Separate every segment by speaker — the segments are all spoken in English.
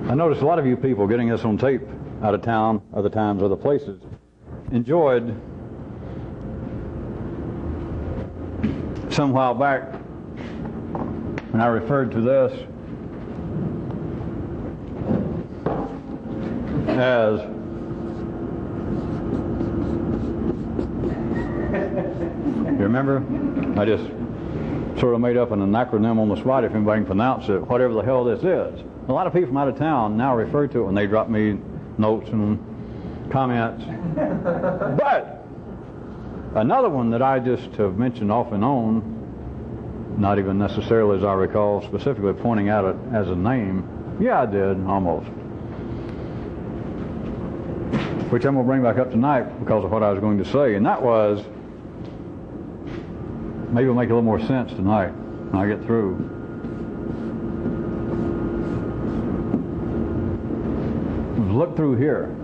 Speaker 1: I noticed a lot of you people getting this on tape out of town, other times, other places, enjoyed some while back when I referred to this as you remember? I just sort of made up an acronym on the spot, if anybody can pronounce it, whatever the hell this is. A lot of people from out of town now refer to it when they drop me notes and comments. But another one that I just have mentioned off and on, not even necessarily as I recall, specifically pointing out it as a name. Yeah, I did, almost. Which I'm going to bring back up tonight because of what I was going to say. And that was, maybe it'll make a little more sense tonight when I get through. Look through here.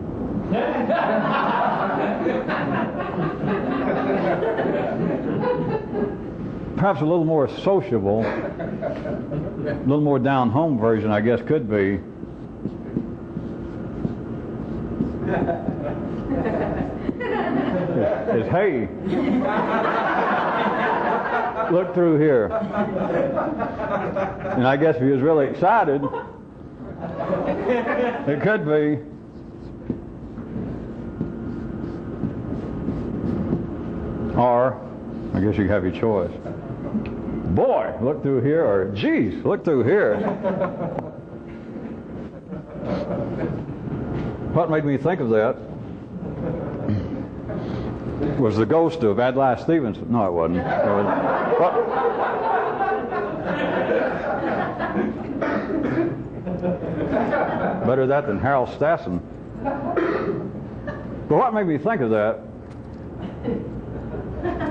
Speaker 1: Perhaps a little more sociable, a little more down-home version, I guess, could be. Is hey, look through here. And I guess if he was really excited, it could be. Or, I guess you have your choice. Boy, look through here, or geez, look through here. What made me think of that was the ghost of Adlai Stevenson. No, it wasn't. Better that than Harold Stassen. But what made me think of that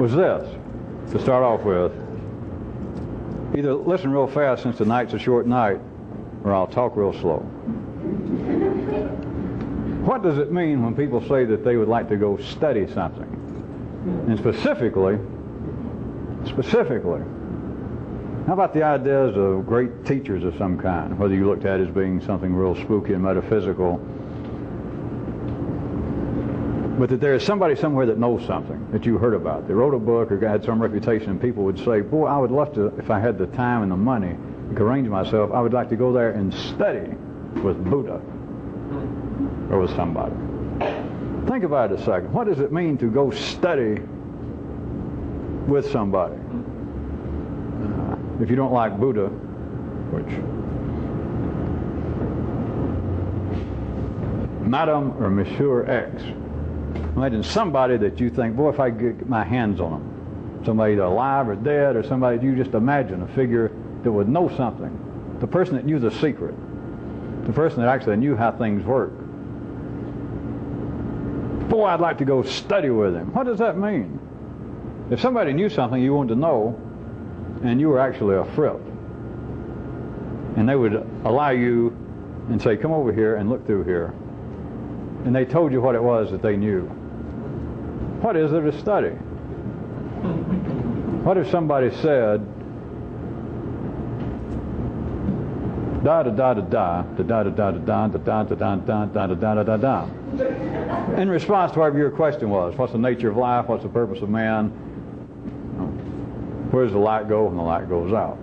Speaker 1: was this, to start off with. Either listen real fast since tonight's a short night, or I'll talk real slow. What does it mean when people say that they would like to go study something? And specifically, how about the ideas of great teachers of some kind, whether you looked at it as being something real spooky and metaphysical, but that there is somebody somewhere that knows something that you heard about. They wrote a book or had some reputation, and people would say, boy, I would love to, if I had the time and the money, and could arrange myself, I would like to go there and study with Buddha or with somebody. Think about it a second. What does it mean to go study with somebody? If you don't like Buddha, which Madam or Monsieur X, imagine somebody that you think, boy, if I get my hands on them, somebody either alive or dead, or somebody you just imagine, a figure that would know something, the person that knew the secret, the person that actually knew how things work. Boy, I'd like to go study with him. What does that mean? If somebody knew something you wanted to know, and you were actually a fripp, and they would allow you and say, come over here and look through here, and they told you what it was that they knew, what is there to study? What if somebody said, da da da da da da da da da da da da da da da da da da da, in response to whatever your question was? What's the nature of life? What's the purpose of man? Where does the light go when the light goes out?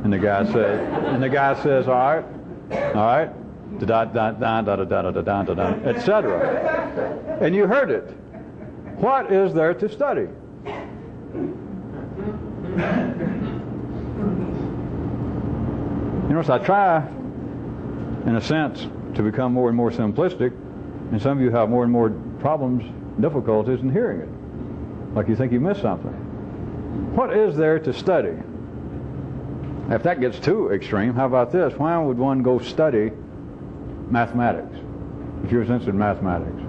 Speaker 1: And the guy says, all right, da da da da da da da da da, etc. And you heard it. What is there to study? You know, so I try, in a sense, to become more and more simplistic, and some of you have more and more problems, difficulties in hearing it. Like you think you missed something. What is there to study? If that gets too extreme, how about this? Why would one go study mathematics, if you're interested in mathematics?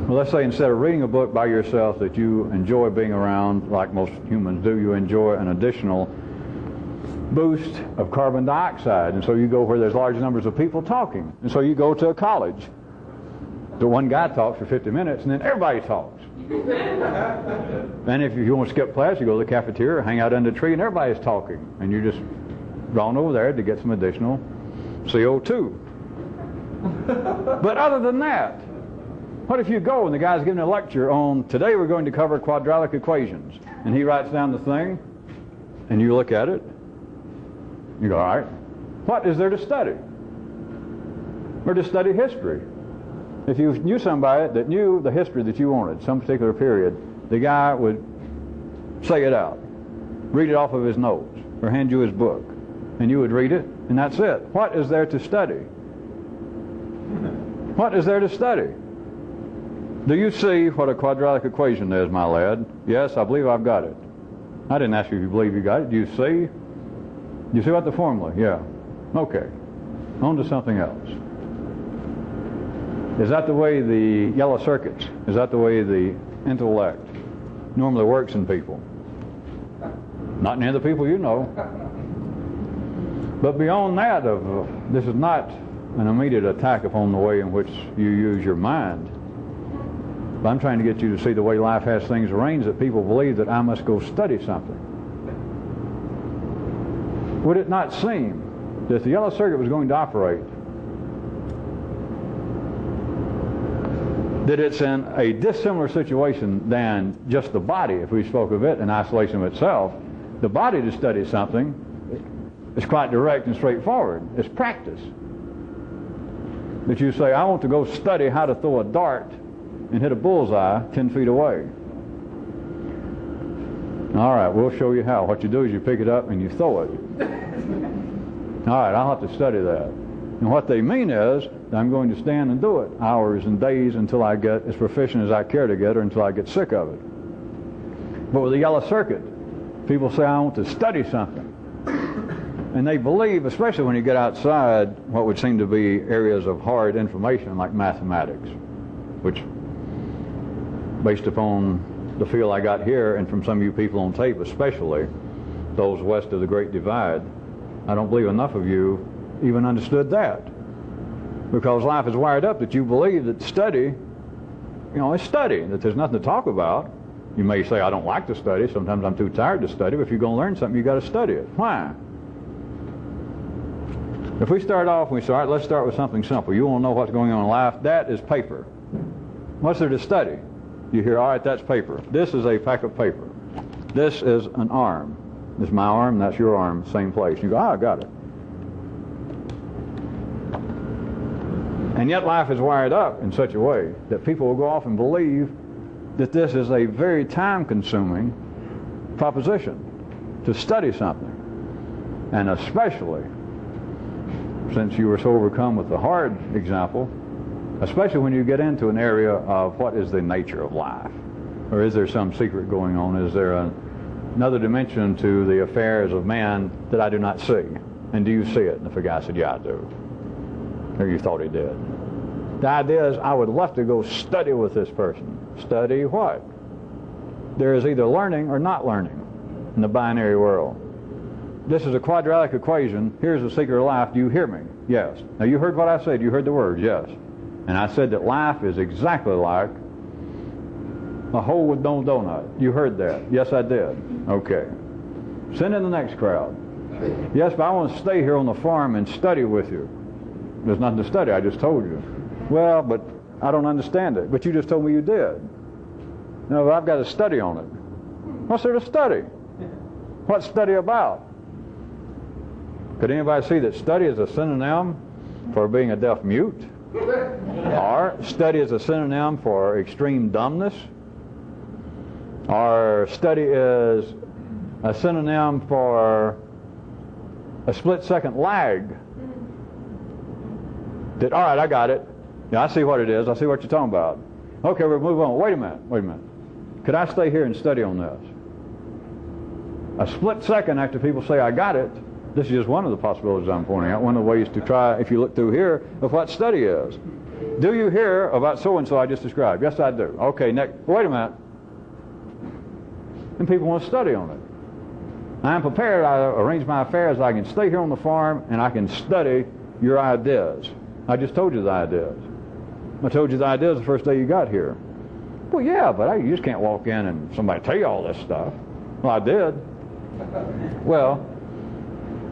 Speaker 1: Well, let's say instead of reading a book by yourself that you enjoy being around, like most humans do, you enjoy an additional boost of carbon dioxide, and so you go where there's large numbers of people talking, and so you go to a college. The one guy talks for 50 minutes, and then everybody talks. And if you want to skip class, you go to the cafeteria, hang out under a tree, and everybody's talking, and you're just drawn over there to get some additional CO2. But other than that, what if you go and the guy's giving a lecture on, today we're going to cover quadratic equations, and he writes down the thing, and you look at it, you go, all right, what is there to study? Or to study history. If you knew somebody that knew the history that you wanted, some particular period, the guy would say it out, read it off of his notes, or hand you his book, and you would read it, and that's it. What is there to study? What is there to study? Do you see what a quadratic equation is, my lad? Yes, I believe I've got it. I didn't ask you if you believe you got it. Do you see? Do you see what the formula? Yeah. Okay. On to something else. Is that the way the yellow circuits, is that the way the intellect normally works in people? Not near the people you know. But beyond that, this is not an immediate attack upon the way in which you use your mind. But I'm trying to get you to see the way life has things arranged, that people believe that I must go study something. Would it not seem that if the yellow circuit was going to operate, that it's in a dissimilar situation than just the body, if we spoke of it in isolation of itself? The body to study something is quite direct and straightforward. It's practice. That you say, I want to go study how to throw a dart and hit a bullseye 10 feet away. All right, we'll show you how. What you do is you pick it up and you throw it. All right, I'll have to study that. And what they mean is, I'm going to stand and do it hours and days until I get as proficient as I care to get, or until I get sick of it. But with the yellow circuit, people say, I want to study something. And they believe, especially when you get outside what would seem to be areas of hard information like mathematics, which, based upon the feel I got here and from some of you people on tape especially, those west of the Great Divide, I don't believe enough of you even understood that. Because life is wired up that you believe that study, is study, that there's nothing to talk about. You may say, I don't like to study, sometimes I'm too tired to study, but if you're going to learn something, you've got to study it. Why? If we start off and we say, all right, let's start with something simple. You want to know what's going on in life? That is paper. What's there to study? You hear, all right, that's paper. This is a pack of paper. This is an arm. This is my arm, that's your arm, same place. You go, I got it. And yet life is wired up in such a way that people will go off and believe that this is a very time-consuming proposition to study something. And especially, since you were so overcome with the hard example, especially when you get into an area of what is the nature of life. Or is there some secret going on? Is there another dimension to the affairs of man that I do not see? And do you see it? And if a guy said, yeah, I do. Or you thought he did. The idea is, I would love to go study with this person. Study what? There is either learning or not learning in the binary world. This is a quadratic equation. Here's the secret of life. Do you hear me? Yes. Now you heard what I said. You heard the words. Yes. And I said that life is exactly like a hole with no donut. You heard that. Yes, I did. Okay. Send in the next crowd. Yes, but I want to stay here on the farm and study with you. There's nothing to study. I just told you. Well, but I don't understand it. But you just told me you did. No, but I've got to study on it. What's there to study? What's study about? Could anybody see that study is a synonym for being a deaf mute? Or study is a synonym for extreme dumbness? Or study is a synonym for a split-second lag? All right, I got it. Yeah, I see what it is. I see what you're talking about. Okay, we'll move on. Wait a minute. Could I stay here and study on this? A split second after people say, I got it, this is just one of the possibilities I'm pointing out, one of the ways to try, if you look through here, of what study is. Do you hear about so-and-so I just described? Yes, I do. Okay, next. Wait a minute. And people want to study on it. I'm prepared. I arrange my affairs. I can stay here on the farm and I can study your ideas. I just told you the ideas. I told you the ideas the first day you got here. Well, yeah, but you just can't walk in and somebody tell you all this stuff. Well, I did. Well,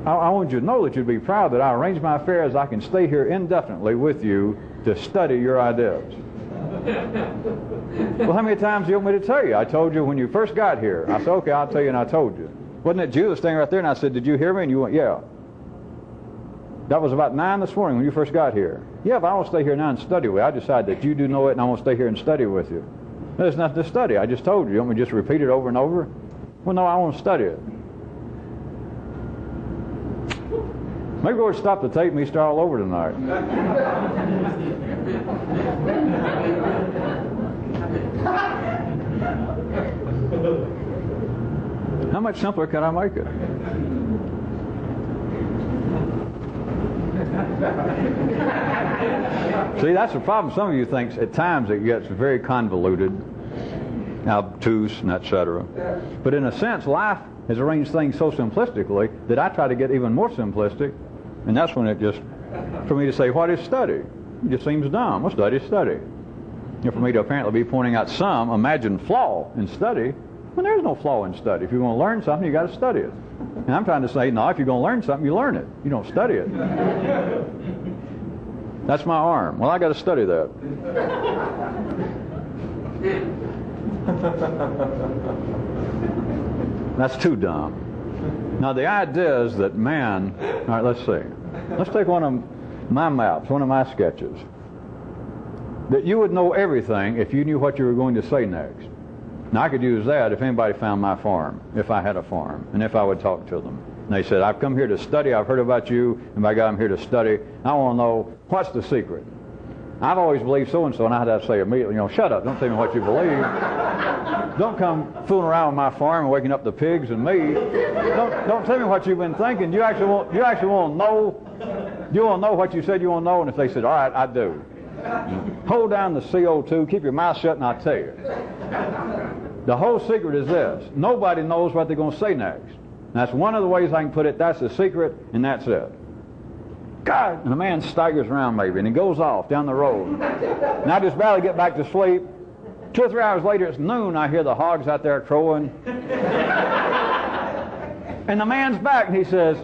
Speaker 1: I want you to know that you'd be proud that I arranged my affairs. I can stay here indefinitely with you to study your ideas. Well, how many times do you want me to tell you? I told you when you first got here. I said, okay, I'll tell you, and I told you. Wasn't it you that was standing right there? And I said, did you hear me? And you went, yeah. That was about 9 this morning when you first got here. Yeah, but I want to stay here now and study with you. I decided that you do know it, and I want to stay here and study with you. There's nothing to study. I just told you. You want me to just repeat it over and over? Well, no, I want to study it. Maybe we'll stop the tape and we start all over tonight. How much simpler can I make it? See, that's the problem. Some of you think at times it gets very convoluted, obtuse, and etc. But in a sense, life has arranged things so simplistically that I try to get even more simplistic, and that's when it just, for me to say, what is study? It just seems dumb. Well, study is study. And for me to apparently be pointing out some imagined flaw in study, well, there's no flaw in study. If you're going to learn something, you got to study it. And I'm trying to say, no, if you're going to learn something, you learn it. You don't study it. That's my arm. Well, I got to study that. That's too dumb. Now, the idea is that man... All right, let's see. Let's take one of my maps, one of my sketches. That you would know everything if you knew what you were going to say next. Now, I could use that if anybody found my farm, if I had a farm, and if I would talk to them. And they said, I've come here to study, I've heard about you, and by God, I'm here to study. I want to know, what's the secret? I've always believed so-and-so, and I'd have to say immediately, shut up, don't tell me what you believe. Don't come fooling around with my farm and waking up the pigs and me. Don't tell me what you've been thinking. You actually want to know. You want to know what you said you want to know, and if they said, all right, I do. Hold down the CO2, keep your mouth shut, and I'll tell you. The whole secret is this. Nobody knows what they're going to say next. And that's one of the ways I can put it. That's the secret, and that's it. God! And the man staggers around maybe, and he goes off down the road. And I just barely get back to sleep. 2 or 3 hours later, it's noon, I hear the hogs out there crowing. And the man's back, and he says,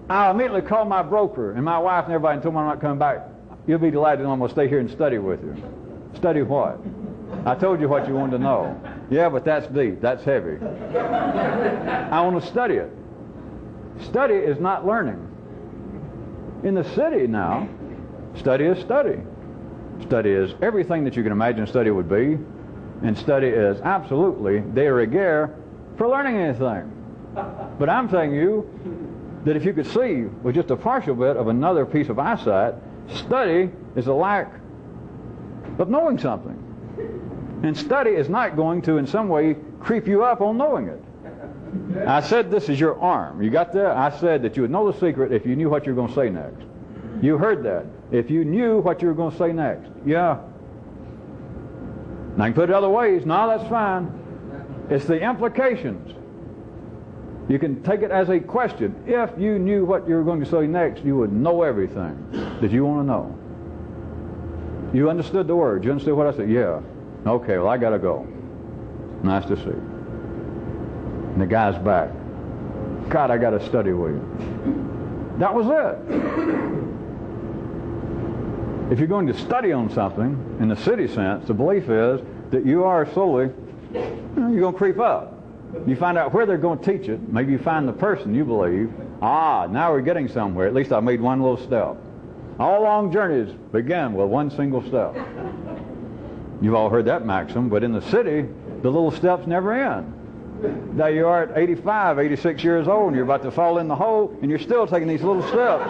Speaker 1: I immediately called my broker and my wife and everybody and told them I'm not coming back. You'll be delighted to know I'm going to stay here and study with you. Study what? I told you what you wanted to know. Yeah, but that's deep. That's heavy. I want to study it. Study is not learning. In the city now, study is study. Study is everything that you can imagine study would be. And study is absolutely de rigueur for learning anything. But I'm telling you that if you could see with just a partial bit of another piece of eyesight, study is a lack of knowing something. And study is not going to in some way creep you up on knowing it. I said this is your arm. You got that? I said that you would know the secret if you knew what you were going to say next. You heard that. If you knew what you were going to say next. Yeah. Now I can put it other ways. No, that's fine. It's the implications. You can take it as a question. If you knew what you were going to say next, you would know everything that you want to know. You understood the words. You understood what I said? Yeah. Okay, well, I got to go. Nice to see you. And the guy's back. God, I got to study with you. That was it. If you're going to study on something, in the city sense, the belief is that you are slowly, you're going to creep up. You find out where they're going to teach it. Maybe you find the person you believe. Now we're getting somewhere. At least I made one little step. All long journeys begin with one single step. You've all heard that maxim, but in the city, the little steps never end. Now you are at 85, 86 years old, and you're about to fall in the hole, and you're still taking these little steps.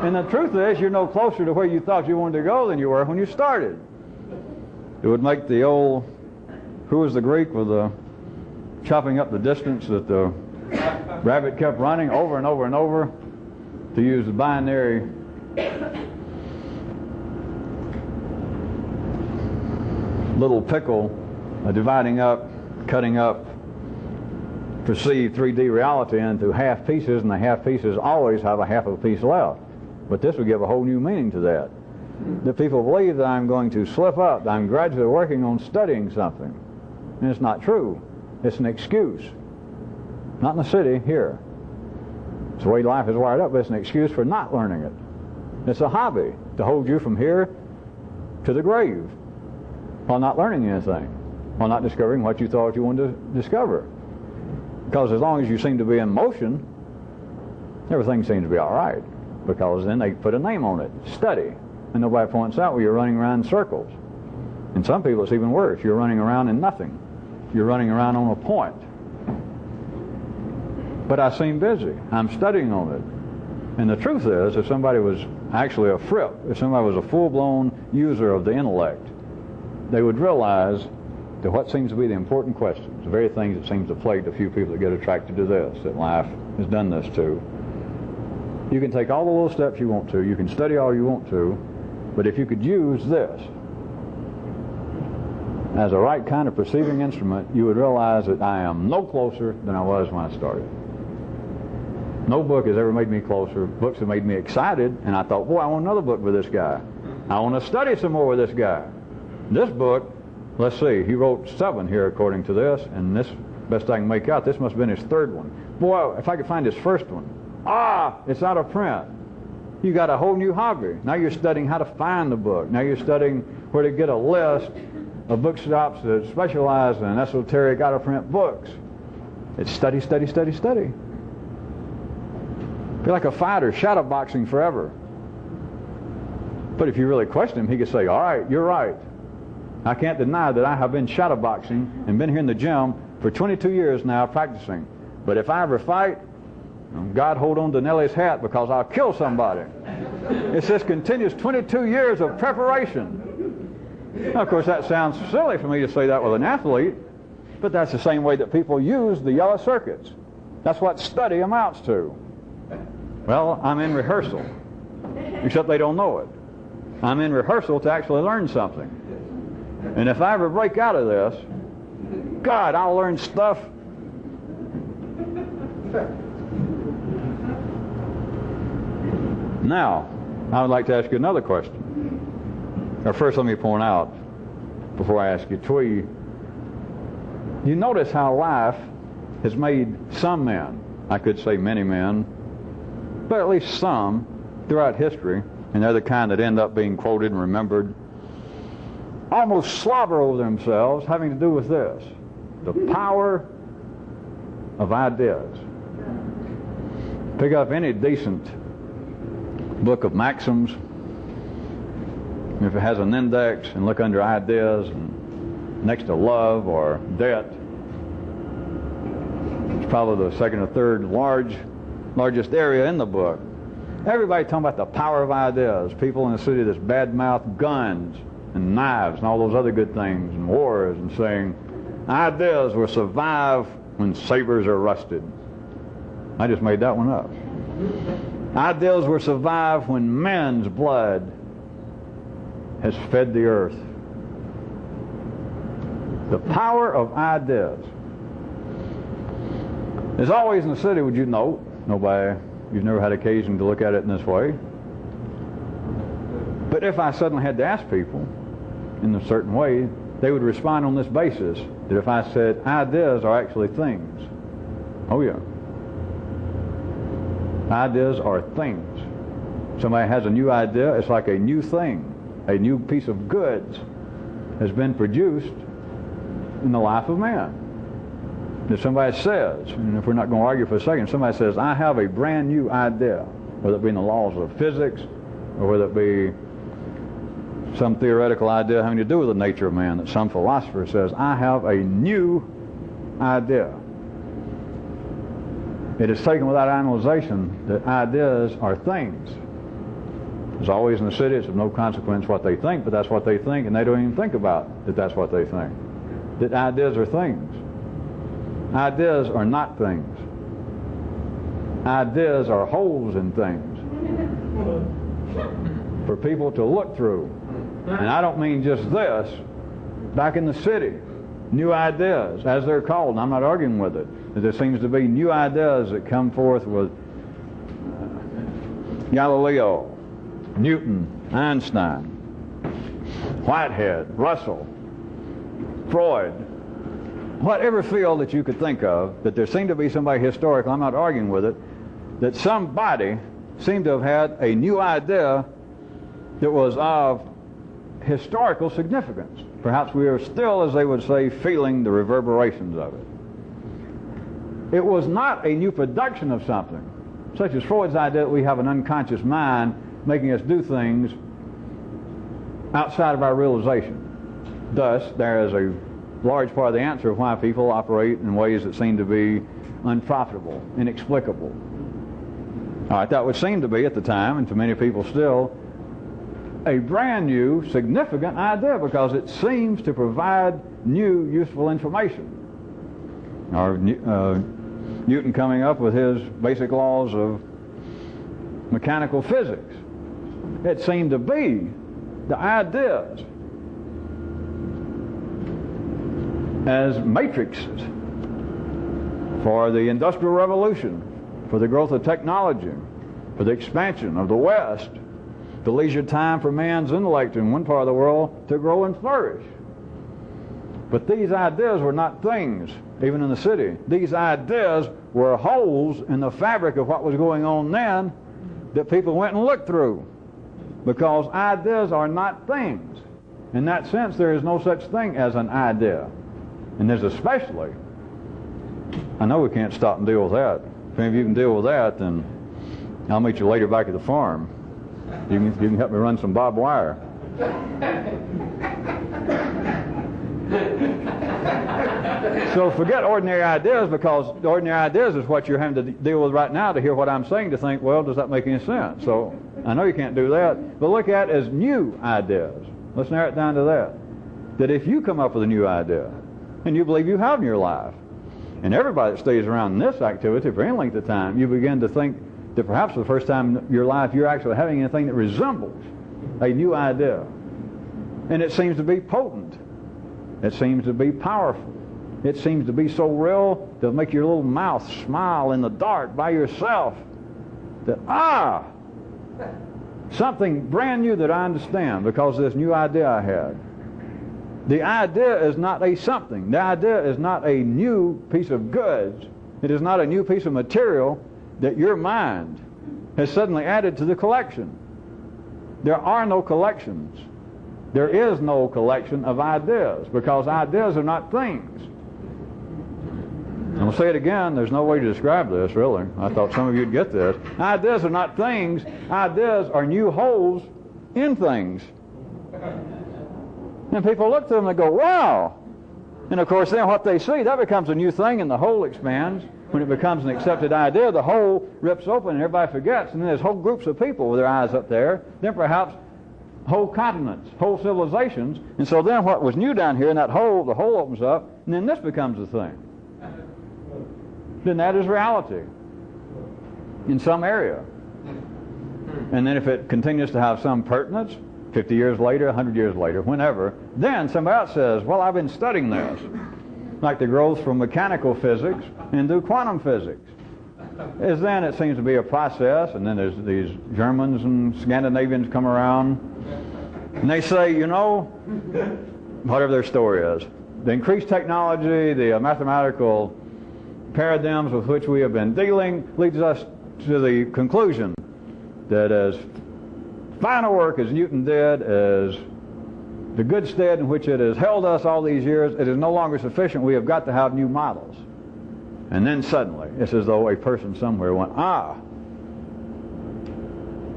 Speaker 1: And the truth is, you're no closer to where you thought you wanted to go than you were when you started. It would make the old, who was the Greek with the chopping up the distance that the rabbit kept running over and over and over, to use the binary little pickle, dividing up, cutting up perceived 3D reality into half pieces, and the half pieces always have a half of a piece left. But this would give a whole new meaning to that. The people believe that I'm going to slip up, that I'm gradually working on studying something. And it's not true. It's an excuse. Not in the city, here. It's the way life is wired up, but it's an excuse for not learning it. It's a hobby to hold you from here to the grave while not learning anything, while not discovering what you thought you wanted to discover. Because as long as you seem to be in motion, everything seems to be all right, because then they put a name on it, study, and nobody points out where you're running around in circles. And some people it's even worse. You're running around in nothing. You're running around on a point. But I seem busy. I'm studying on it. And the truth is, if somebody was actually a fripp, if somebody was a full-blown user of the intellect, they would realize that what seems to be the important questions, the very things that seems to plague the few people that get attracted to this, that life has done this to. You can take all the little steps you want to, you can study all you want to, but if you could use this as a right kind of perceiving instrument, you would realize that I am no closer than I was when I started. No book has ever made me closer. Books have made me excited, and I thought, boy, I want another book with this guy. I want to study some more with this guy. This book, let's see, he wrote 7 here according to this, and this, best I can make out, this must have been his 3rd one. Boy, if I could find his 1st one. It's out of print. You got a whole new hobby. Now you're studying how to find the book. Now you're studying where to get a list of bookshops that specialize in esoteric out-of-print books. It's study, study, study, study. Feel like a fighter, shadow boxing forever. But if you really question him, he could say, all right, you're right. I can't deny that I have been shadow boxing and been here in the gym for 22 years now practicing. But if I ever fight, God hold on to Nellie's hat because I'll kill somebody. It's this continuous 22 years of preparation. Now, of course, that sounds silly for me to say that with an athlete, but that's the same way that people use the yellow circuits. That's what study amounts to. Well, I'm in rehearsal, except they don't know it. I'm in rehearsal to actually learn something. And if I ever break out of this, God, I'll learn stuff. Now, I would like to ask you another question. Or first, let me point out, before I ask you, Twee, you notice how life has made some men, I could say many men, but at least some throughout history, and they're the kind that end up being quoted and remembered, almost slobber over themselves, having to do with this, the power of ideas. Pick up any decent book of maxims, if it has an index, and look under ideas and next to love or debt. It's probably the 2nd or 3rd largest area in the book. Everybody talking about the power of ideas. People in the city that's badmouth guns and knives and all those other good things and wars, and saying ideas will survive when sabers are rusted. I just made that one up. Ideas will survive when men's blood has fed the earth. The power of ideas. There's always in the city, would you note, you've never had occasion to look at it in this way. But if I suddenly had to ask people in a certain way, they would respond on this basis, that if I said ideas are actually things. Oh yeah. Ideas are things. Somebody has a new idea, it's like a new thing. A new piece of goods has been produced in the life of man. If somebody says, and if we're not going to argue for a second, somebody says, I have a brand new idea, whether it be in the laws of physics, or whether it be some theoretical idea having to do with the nature of man, that some philosopher says, I have a new idea. It is taken without analyzation that ideas are things. There's always in the city, it's of no consequence what they think, but that's what they think, and they don't even think about that that's what they think. That ideas are things. Ideas are not things. Ideas are holes in things for people to look through. And I don't mean just this. Back in the city, new ideas, as they're called, and I'm not arguing with it. There seems to be new ideas that come forth with Galileo, Newton, Einstein, Whitehead, Russell, Freud, whatever field that you could think of, that there seemed to be somebody historical, I'm not arguing with it, that somebody seemed to have had a new idea that was of historical significance. Perhaps we are still, as they would say, feeling the reverberations of it. It was not a new production of something, such as Freud's idea that we have an unconscious mind making us do things outside of our realization. Thus, there is a large part of the answer of why people operate in ways that seem to be unprofitable, inexplicable. All right, that would seem to be at the time, and to many people still, a brand new, significant idea because it seems to provide new, useful information. Or Newton coming up with his basic laws of mechanical physics. It seemed to be the ideas as matrices for the Industrial Revolution, for the growth of technology, for the expansion of the West, the leisure time for man's intellect in one part of the world to grow and flourish. But these ideas were not things, even in the city. These ideas were holes in the fabric of what was going on then that people went and looked through. Because ideas are not things. In that sense, there is no such thing as an idea. And there's especially, I know we can't stop and deal with that. If any of you can deal with that, then I'll meet you later back at the farm. You can help me run some barbed wire. So forget ordinary ideas, because the ordinary ideas is what you're having to deal with right now to hear what I'm saying, to think, well, does that make any sense? So I know you can't do that, but look at it as new ideas. Let's narrow it down to that. That if you come up with a new idea, and you believe you have in your life, and everybody that stays around in this activity for any length of time, you begin to think that perhaps for the first time in your life you're actually having anything that resembles a new idea. And it seems to be potent. It seems to be powerful. It seems to be so real to make your little mouth smile in the dark by yourself. That, something brand new that I understand because of this new idea I had. The idea is not a something. The idea is not a new piece of goods. It is not a new piece of material that your mind has suddenly added to the collection. There are no collections. There is no collection of ideas, because ideas are not things. I'm going to say it again. There's no way to describe this, really. I thought some of you would get this. Ideas are not things. Ideas are new holes in things. And people look to them and go, wow. And of course, then what they see, that becomes a new thing, and the hole expands. When it becomes an accepted idea, the hole rips open and everybody forgets. And then there's whole groups of people with their eyes up there. Then perhaps whole continents, whole civilizations. And so then what was new down here in that hole, the hole opens up, and then this becomes a thing. Then that is reality in some area. And then if it continues to have some pertinence, 50 years later, 100 years later, whenever, then somebody else says, well, I've been studying this. Like the growth from mechanical physics into quantum physics. Is then it seems to be a process, and then there's these Germans and Scandinavians come around, and they say, you know, whatever their story is, the increased technology, the mathematical paradigms with which we have been dealing leads us to the conclusion that as final work as Newton did, as the good stead in which it has held us all these years, it is no longer sufficient. We have got to have new models. And then suddenly, it's as though a person somewhere went,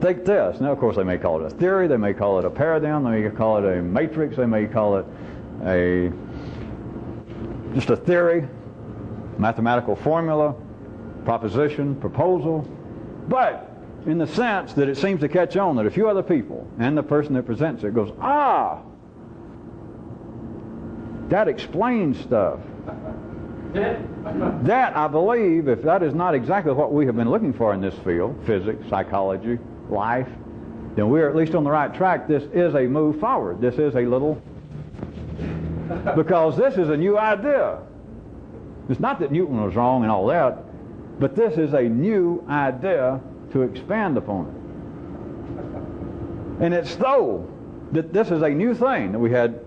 Speaker 1: take this. Now, of course, they may call it a theory, they may call it a paradigm, they may call it a matrix, they may call it just a theory, mathematical formula, proposition, proposal. But in the sense that it seems to catch on that a few other people and the person that presents it goes, that explains stuff. That, I believe, if that is not exactly what we have been looking for in this field, physics, psychology, life, then we're at least on the right track. This is a move forward. This is a little, because this is a new idea. It's not that Newton was wrong and all that, but this is a new idea to expand upon it. And it's so that this is a new thing that we had,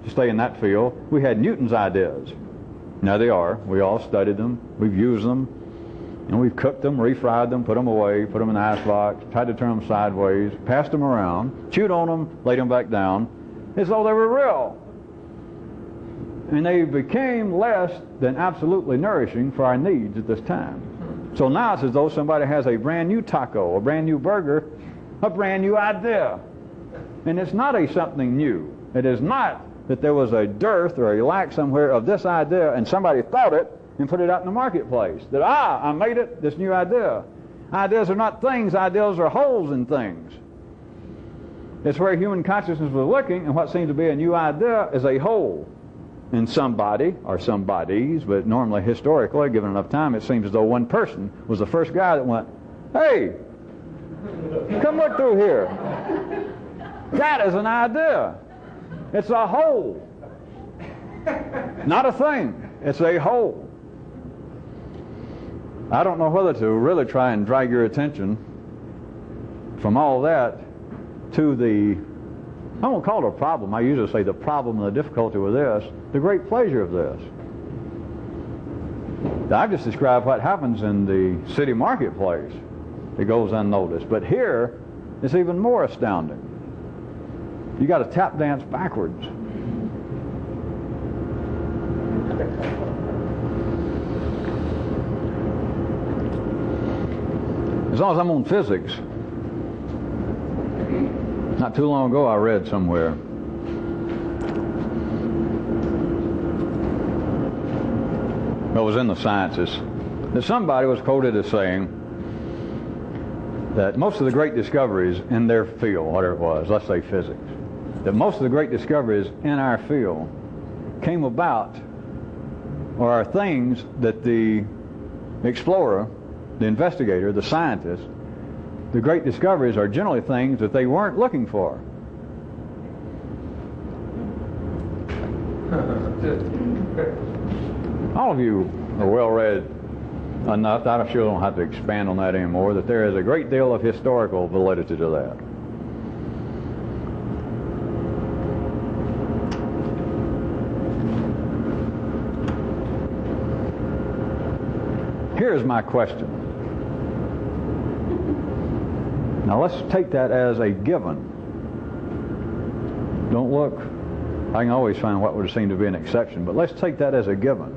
Speaker 1: to stay in that field, we had Newton's ideas. Now they are. We all studied them. We've used them. And we've cooked them, refried them, put them away, put them in the icebox, tried to turn them sideways, passed them around, chewed on them, laid them back down, as though they were real. And they became less than absolutely nourishing for our needs at this time. So now it's as though somebody has a brand new taco, a brand new burger, a brand new idea. And it's not a something new. It is not that there was a dearth or a lack somewhere of this idea and somebody thought it and put it out in the marketplace. That, I made it, this new idea. Ideas are not things, ideas are holes in things. It's where human consciousness was looking, and what seems to be a new idea is a hole in somebody, or some bodies, but normally, historically, given enough time, it seems as though one person was the first guy that went, hey, come look through here. That is an idea. It's a hole. Not a thing. It's a hole. I don't know whether to really try and drag your attention from all that to the, I won't call it a problem. I usually say the problem and the difficulty with this, the great pleasure of this. I've just described what happens in the city marketplace. It goes unnoticed. But here, it's even more astounding. You got to tap dance backwards. As long as I'm on physics, not too long ago I read somewhere it was in the sciences that somebody was quoted as saying that most of the great discoveries in their field, whatever it was, let's say physics, that most of the great discoveries in our field came about or are things that the explorer, the investigator, the scientist, the great discoveries are generally things that they weren't looking for. All of you are well-read enough, I'm sure I don't have to expand on that anymore, that there is a great deal of historical validity to that. Here's my question. Now let's take that as a given. Don't look, I can always find what would seem to be an exception, but let's take that as a given.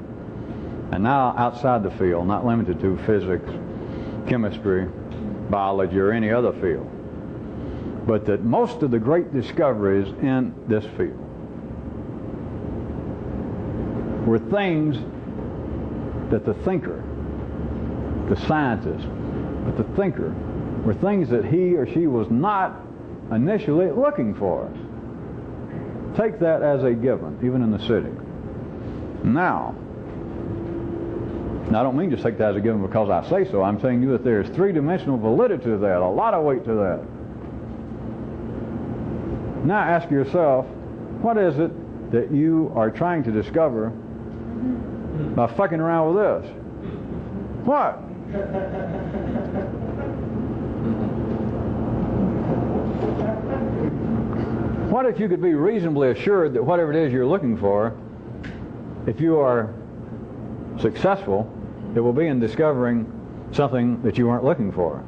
Speaker 1: And now outside the field, not limited to physics, chemistry, biology, or any other field, but that most of the great discoveries in this field were things that the thinker, the scientist, but the thinker, were things that he or she was not initially looking for. Take that as a given, even in the city. Now, I don't mean just take that as a given because I say so. I'm telling you that there's three-dimensional validity to that, a lot of weight to that. Now ask yourself, what is it that you are trying to discover by fucking around with this? What? What if you could be reasonably assured that whatever it is you're looking for, if you are successful, it will be in discovering something that you weren't looking for?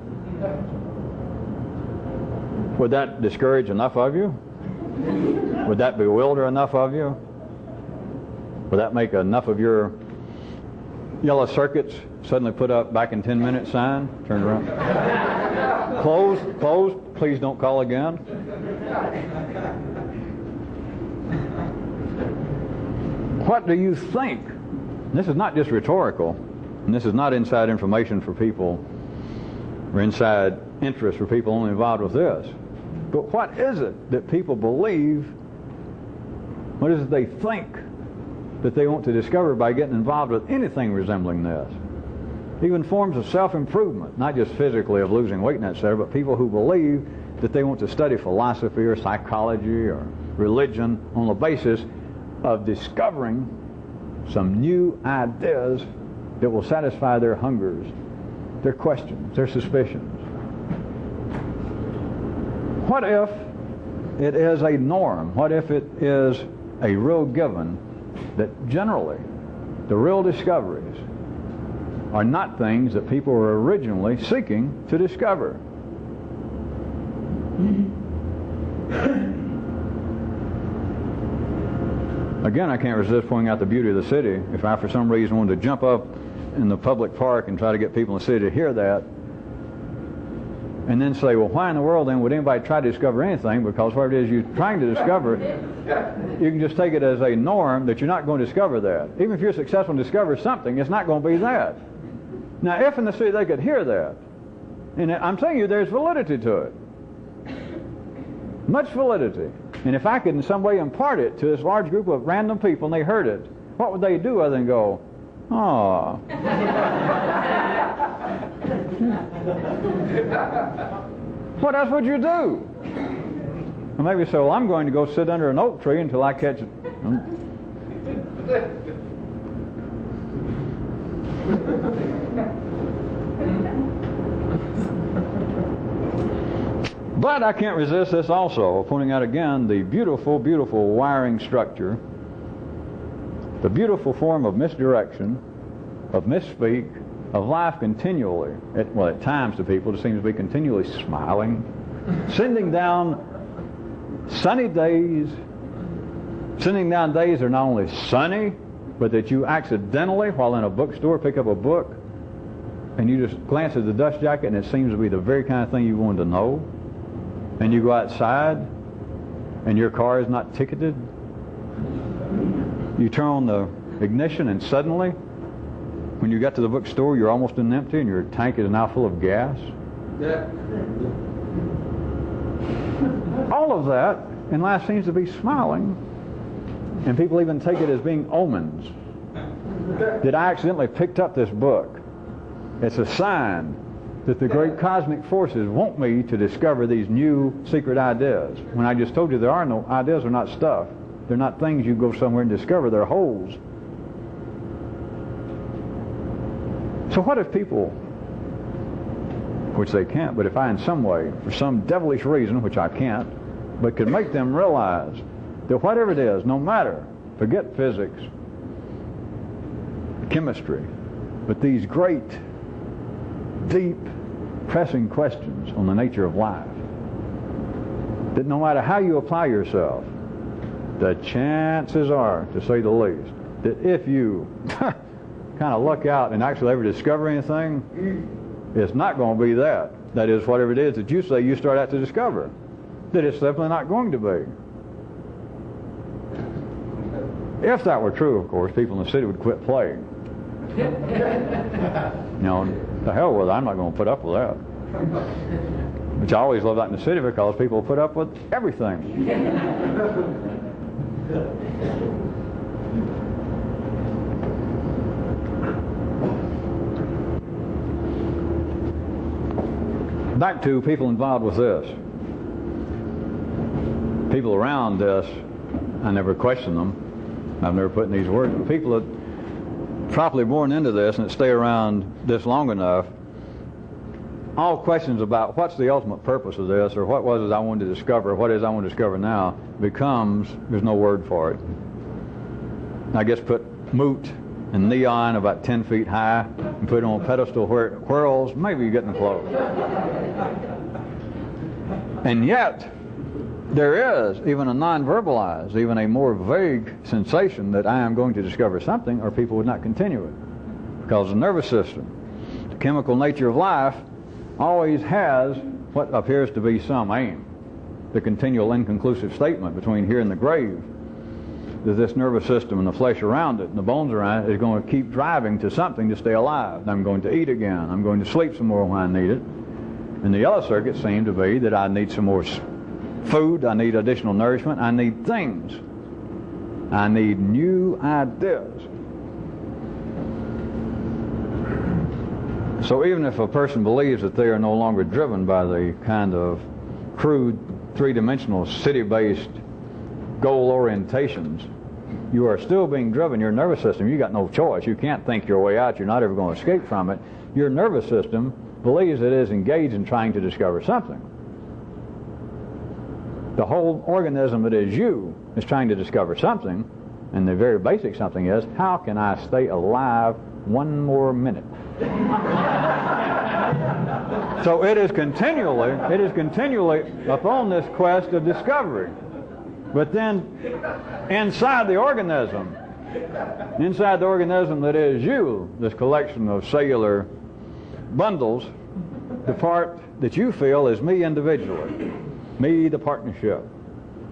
Speaker 1: Would that discourage enough of you? Would that bewilder enough of you? Would that make enough of your yellow circuits suddenly put up back in 10 minutes sign? Turn around. Closed, please don't call again. What do you think? This is not just rhetorical, and this is not inside information for people, or inside interest for people only involved with this. But what is it that people believe? What is it they think that they want to discover by getting involved with anything resembling this? Even forms of self-improvement, not just physically of losing weight and etc., but people who believe that they want to study philosophy or psychology or religion on the basis of discovering some new ideas that will satisfy their hungers, their questions, their suspicions. What if it is a norm? What if it is a real given that generally the real discoveries are not things that people were originally seeking to discover. Again, I can't resist pointing out the beauty of the city. If I, for some reason, wanted to jump up in the public park and try to get people in the city to hear that, and then say, well, why in the world then would anybody try to discover anything? Because whatever it is you're trying to discover, you can just take it as a norm that you're not going to discover that. Even if you're successful in discovering something, it's not going to be that. Now, if in the city they could hear that, and I'm telling you, there's validity to it. Much validity. And if I could in some way impart it to this large group of random people and they heard it, what would they do other than go, oh. What else would you do? Or maybe say, well, I'm going to go sit under an oak tree until I catch it. But I can't resist this also, pointing out again the beautiful, beautiful wiring structure, the beautiful form of misdirection, of misspeak, of life continually, at times to people, it seems to be continually smiling, sending down sunny days, sending down days that are not only sunny, but that you accidentally, while in a bookstore, pick up a book, and you just glance at the dust jacket, and it seems to be the very kind of thing you wanted to know. And you go outside, and your car is not ticketed. You turn on the ignition, and suddenly, when you got to the bookstore, you're almost empty, and your tank is now full of gas. Yeah. All of that, and life seems to be smiling, and people even take it as being omens. That I accidentally picked up this book. It's a sign that the great cosmic forces want me to discover these new secret ideas. When I just told you there are no ideas, are not stuff. They're not things you go somewhere and discover. They're holes. So what if people, which they can't, but if I in some way, for some devilish reason, which I can't, but could make them realize that whatever it is, no matter, forget physics, chemistry, but these great, deep, pressing questions on the nature of life, that no matter how you apply yourself, the chances are, to say the least, that if you kind of luck out and actually ever discover anything, it's not going to be that. That is, whatever it is that you say you start out to discover, that it's simply not going to be. If that were true, of course, people in the city would quit playing. You know, the hell with it, I'm not going to put up with that. Which I always love that in the city because people put up with everything. Back to people involved with this. People around this, I never question them. I've never put in these words, but people that properly born into this and that stay around this long enough, all questions about what's the ultimate purpose of this, or what was it I wanted to discover, or what is I want to discover now, becomes, there's no word for it. I guess put moot and neon about 10 feet high and put it on a pedestal where it whirls, maybe you're getting close. And yet, there is even a non-verbalized, even a more vague sensation that I am going to discover something, or people would not continue it. Because the nervous system, the chemical nature of life, always has what appears to be some aim. The continual inconclusive statement between here and the grave, that this nervous system and the flesh around it and the bones around it is going to keep driving to something to stay alive. I'm going to eat again. I'm going to sleep some more when I need it. And the yellow circuit seemed to be that I need some more food, I need additional nourishment, I need things. I need new ideas. So even if a person believes that they are no longer driven by the kind of crude, three-dimensional, city-based goal orientations, you are still being driven. Your nervous system, you got no choice. You can't think your way out. You're not ever going to escape from it. Your nervous system believes it is engaged in trying to discover something. The whole organism that is you is trying to discover something, and the very basic something is, how can I stay alive one more minute. So it is continually upon this quest of discovery. But then inside the organism that is you, this collection of cellular bundles, the part that you feel is me individually, me the partnership.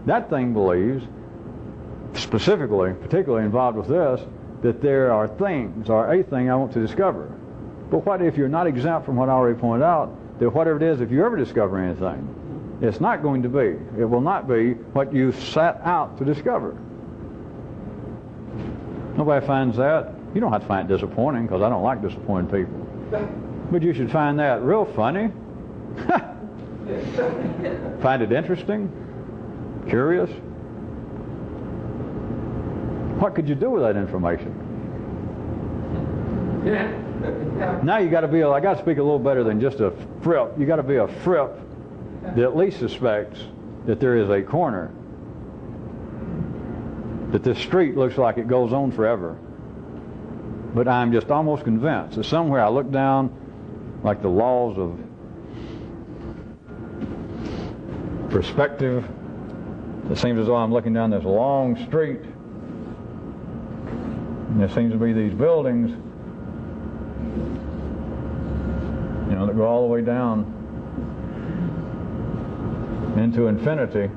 Speaker 1: That thing believes, particularly involved with this, that there are things, or a thing I want to discover. But what if you're not exempt from what I already pointed out, that whatever it is, if you ever discover anything, it's not going to be, it will not be what you set out to discover. Nobody finds that. You don't have to find it disappointing, because I don't like disappointed people. But you should find that real funny. Find it interesting, curious. What could you do with that information? Now you got to be, I got to speak a little better than just a fripp. You got to be a fripp that at least suspects that there is a corner, that this street looks like it goes on forever. But I'm just almost convinced that somewhere I look down, like the laws of perspective, it seems as though I'm looking down this long street, and there seems to be these buildings, you know, that go all the way down into infinity.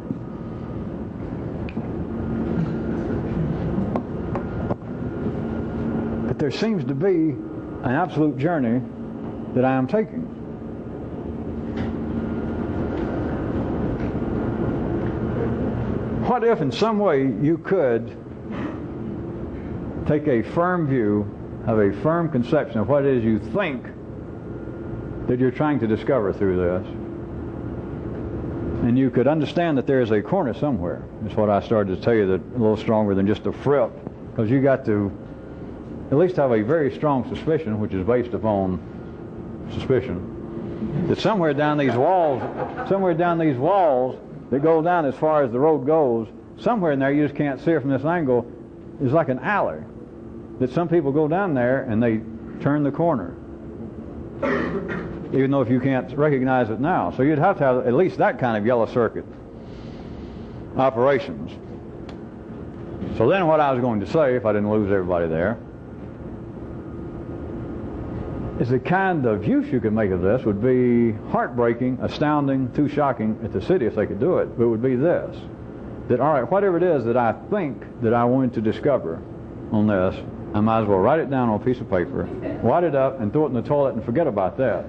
Speaker 1: But there seems to be an absolute journey that I am taking. What if in some way you could take a firm view, have a firm conception of what it is you think that you're trying to discover through this, and you could understand that there is a corner somewhere. That's what I started to tell you, that a little stronger than just a fripp, because you got to at least have a very strong suspicion, which is based upon suspicion, that somewhere down these walls that go down as far as the road goes, somewhere in there, you just can't see it from this angle, is like an alley, that some people go down there and they turn the corner, even though if you can't recognize it now. So you'd have to have at least that kind of yellow circuit operations. So then what I was going to say, if I didn't lose everybody there, is the kind of use you could make of this would be heartbreaking, astounding, too shocking at the city if they could do it. But it would be this, that all right, whatever it is that I think that I wanted to discover on this, I might as well write it down on a piece of paper, wad it up, and throw it in the toilet and forget about that.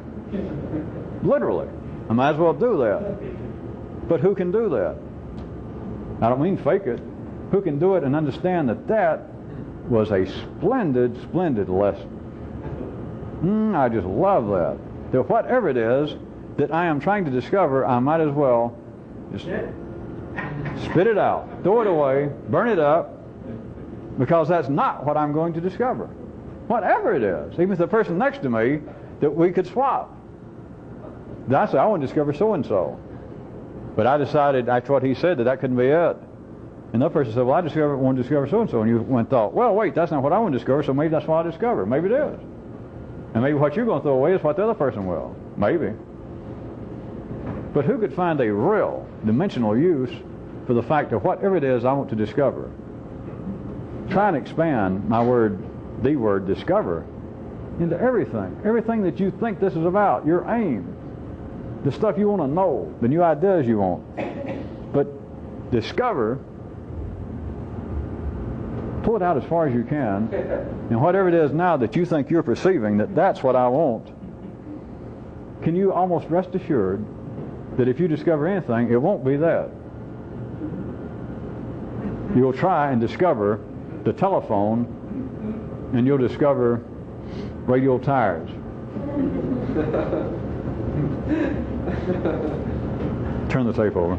Speaker 1: Literally. I might as well do that. But who can do that? I don't mean fake it. Who can do it and understand that that was a splendid, splendid lesson? I just love that. That whatever it is that I am trying to discover, I might as well just spit it out, throw it away, burn it up, because that's not what I'm going to discover. Whatever it is, even if the person next to me, that we could swap. I said, I want to discover so-and-so. But I decided, after what he said, that couldn't be it. And the person said, well, I want to discover so-and-so. And you went and thought, well, wait, that's not what I want to discover, so maybe that's what I discover. Maybe it is. And maybe what you're going to throw away is what the other person will. Maybe. But who could find a real dimensional use for the fact of whatever it is I want to discover? Try and expand my word, the word discover, into everything. Everything that you think this is about, your aim, the stuff you want to know, the new ideas you want. But discover, pull it out as far as you can, and whatever it is now that you think you're perceiving, that's what I want. Can you almost rest assured that if you discover anything, it won't be that. You'll try and discover the telephone, and you'll discover radial tires. Turn the tape over.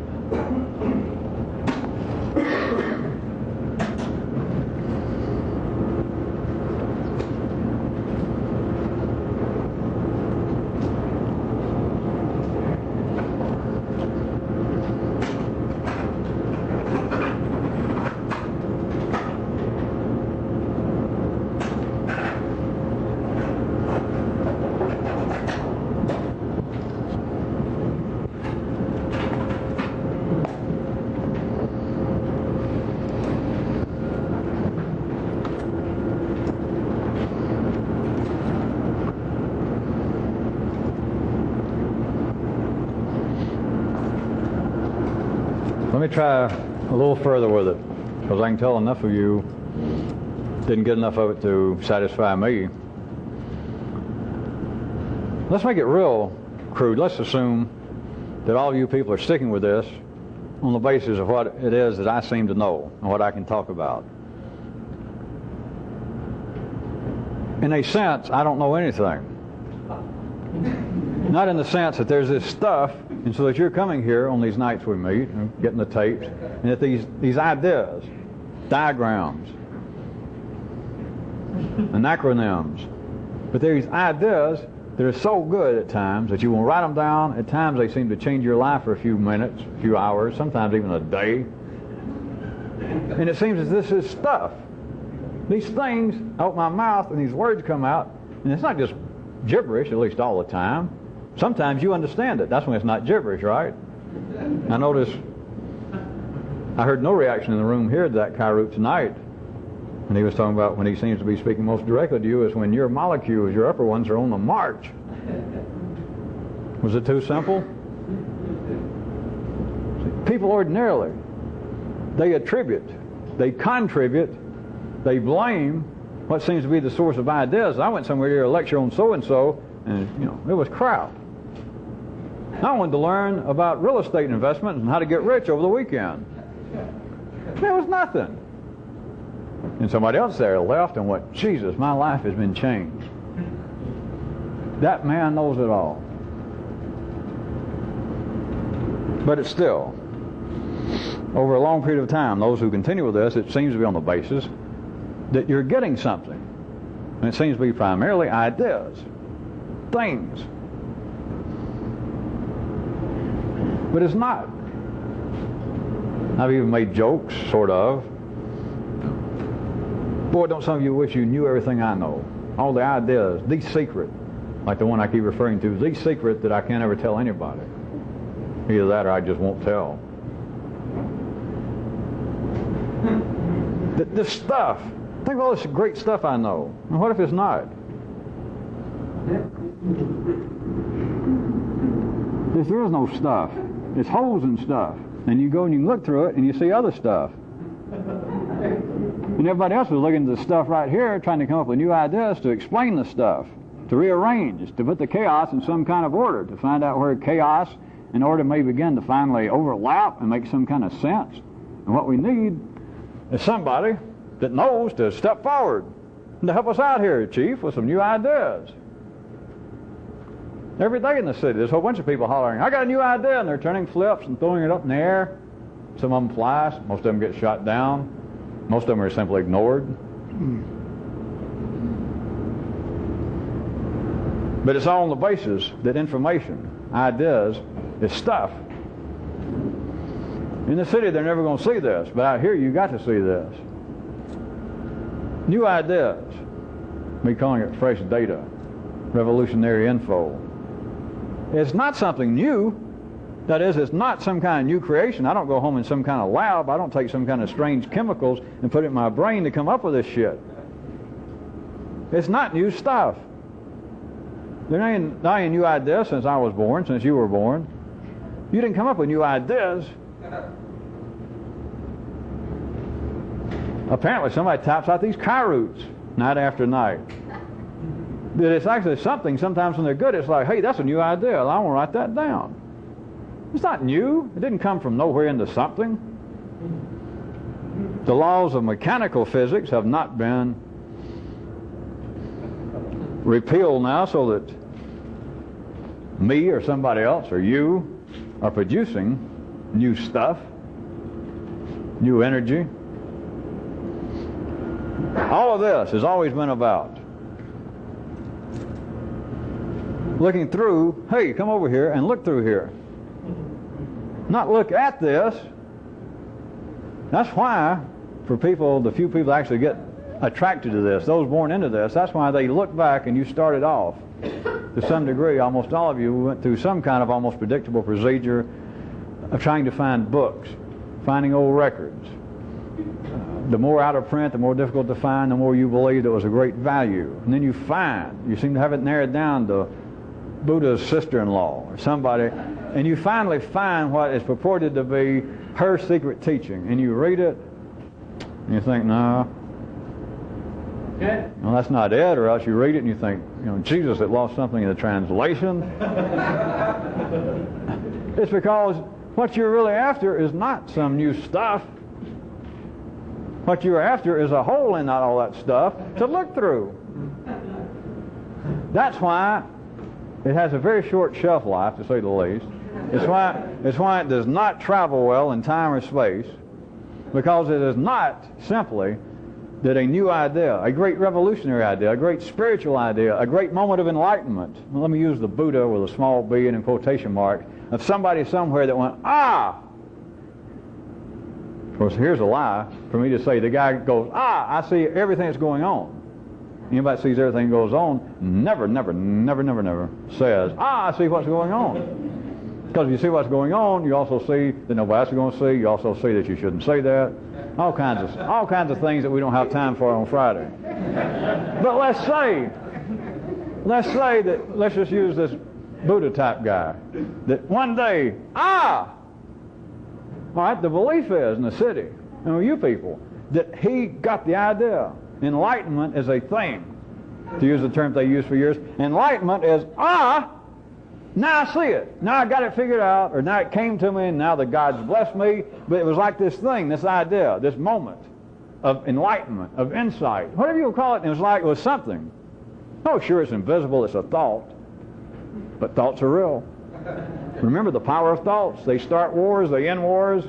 Speaker 1: Let me try a little further with it, because I can tell enough of you didn't get enough of it to satisfy me. Let's make it real crude. Let's assume that all of you people are sticking with this on the basis of what it is that I seem to know and what I can talk about. In a sense, I don't know anything. Not in the sense that there's this stuff, and so that you're coming here on these nights we meet, and getting the tapes, and that these ideas, diagrams, and acronyms, but there are these ideas that are so good at times that you will write them down. At times they seem to change your life for a few minutes, a few hours, sometimes even a day. And it seems as this is stuff. These things out my mouth and these words come out, and it's not just gibberish, at least all the time. Sometimes you understand it. That's when it's not gibberish, right? I noticed I heard no reaction in the room here to that Kyroots tonight. And he was talking about when he seems to be speaking most directly to you is when your molecules, your upper ones, are on the march. Was it too simple? People ordinarily, they attribute, they contribute, they blame what seems to be the source of ideas. I went somewhere to hear a lecture on so-and-so, and it was crap. I wanted to learn about real estate investment and how to get rich over the weekend. There was nothing. And somebody else there left and went, Jesus, my life has been changed. That man knows it all. But it's still, over a long period of time, those who continue with this, it seems to be on the basis that you're getting something. And it seems to be primarily ideas, things. But it's not. I've even made jokes, sort of. Boy, don't some of you wish you knew everything I know. All the ideas, the secret, like the one I keep referring to, the secret that I can't ever tell anybody. Either that or I just won't tell. This stuff, think of all this great stuff I know. And what if it's not? There is no stuff. It's holes in stuff. And you go and you can look through it and you see other stuff. And everybody else was looking at the stuff right here, trying to come up with new ideas to explain the stuff, to rearrange, to put the chaos in some kind of order, to find out where chaos and order may begin to finally overlap and make some kind of sense. And what we need is somebody that knows to step forward and to help us out here, Chief, with some new ideas. Every day in the city, there's a whole bunch of people hollering, I got a new idea, and they're turning flips and throwing it up in the air. Some of them flies, most of them get shot down. Most of them are simply ignored. But it's all on the basis that information, ideas, is stuff. In the city, they're never going to see this, but out here, you got to see this. New ideas. Me calling it fresh data, revolutionary info. It's not something new. That is, it's not some kind of new creation. I don't go home in some kind of lab. I don't take some kind of strange chemicals and put it in my brain to come up with this shit. It's not new stuff. There ain't any new ideas since I was born, since you were born. You didn't come up with new ideas. Apparently somebody taps out these Kyroots night after night. That it's actually something, sometimes when they're good, it's like, hey, that's a new idea. I want to write that down. It's not new. It didn't come from nowhere into something. The laws of mechanical physics have not been repealed now so that me or somebody else or you are producing new stuff, new energy. All of this has always been about looking through, hey, come over here and look through here. Not look at this. That's why, for people, the few people that actually get attracted to this, those born into this, that's why they look back and you started off. To some degree, almost all of you went through some kind of almost predictable procedure of trying to find books, finding old records. The more out of print, the more difficult to find, the more you believed it was a great value. And then you seem to have it narrowed down to Buddha's sister-in-law or somebody and you finally find what is purported to be her secret teaching, and you read it, and you think, no, well, that's not it, or else you read it and you think, Jesus had lost something in the translation. It's because what you're really after is not some new stuff. What you're after is a hole in not all that stuff to look through. That's why it has a very short shelf life, to say the least. It's why it does not travel well in time or space, because it is not simply that a new idea, a great revolutionary idea, a great spiritual idea, a great moment of enlightenment. Well, let me use the Buddha with a small b and in quotation mark, of somebody somewhere that went, ah! Of course, here's a lie for me to say. The guy goes, ah, I see everything that's going on. Anybody sees everything goes on, never says, ah, I see what's going on. Because if you see what's going on, you also see that nobody else is going to see. You also see that you shouldn't say that. All kinds of things that we don't have time for on Friday. But let's say that, let's just use this Buddha type guy, that one day, all right, the belief is in the city, you people, that he got the idea. Enlightenment is a thing, to use the term they used for years. Enlightenment is, now I see it. Now I got it figured out, or now it came to me, and now the God's blessed me. But it was like this thing, this idea, this moment of enlightenment, of insight, whatever you call it. It was something. Oh, sure, it's invisible, it's a thought. But thoughts are real. Remember the power of thoughts. They start wars, they end wars.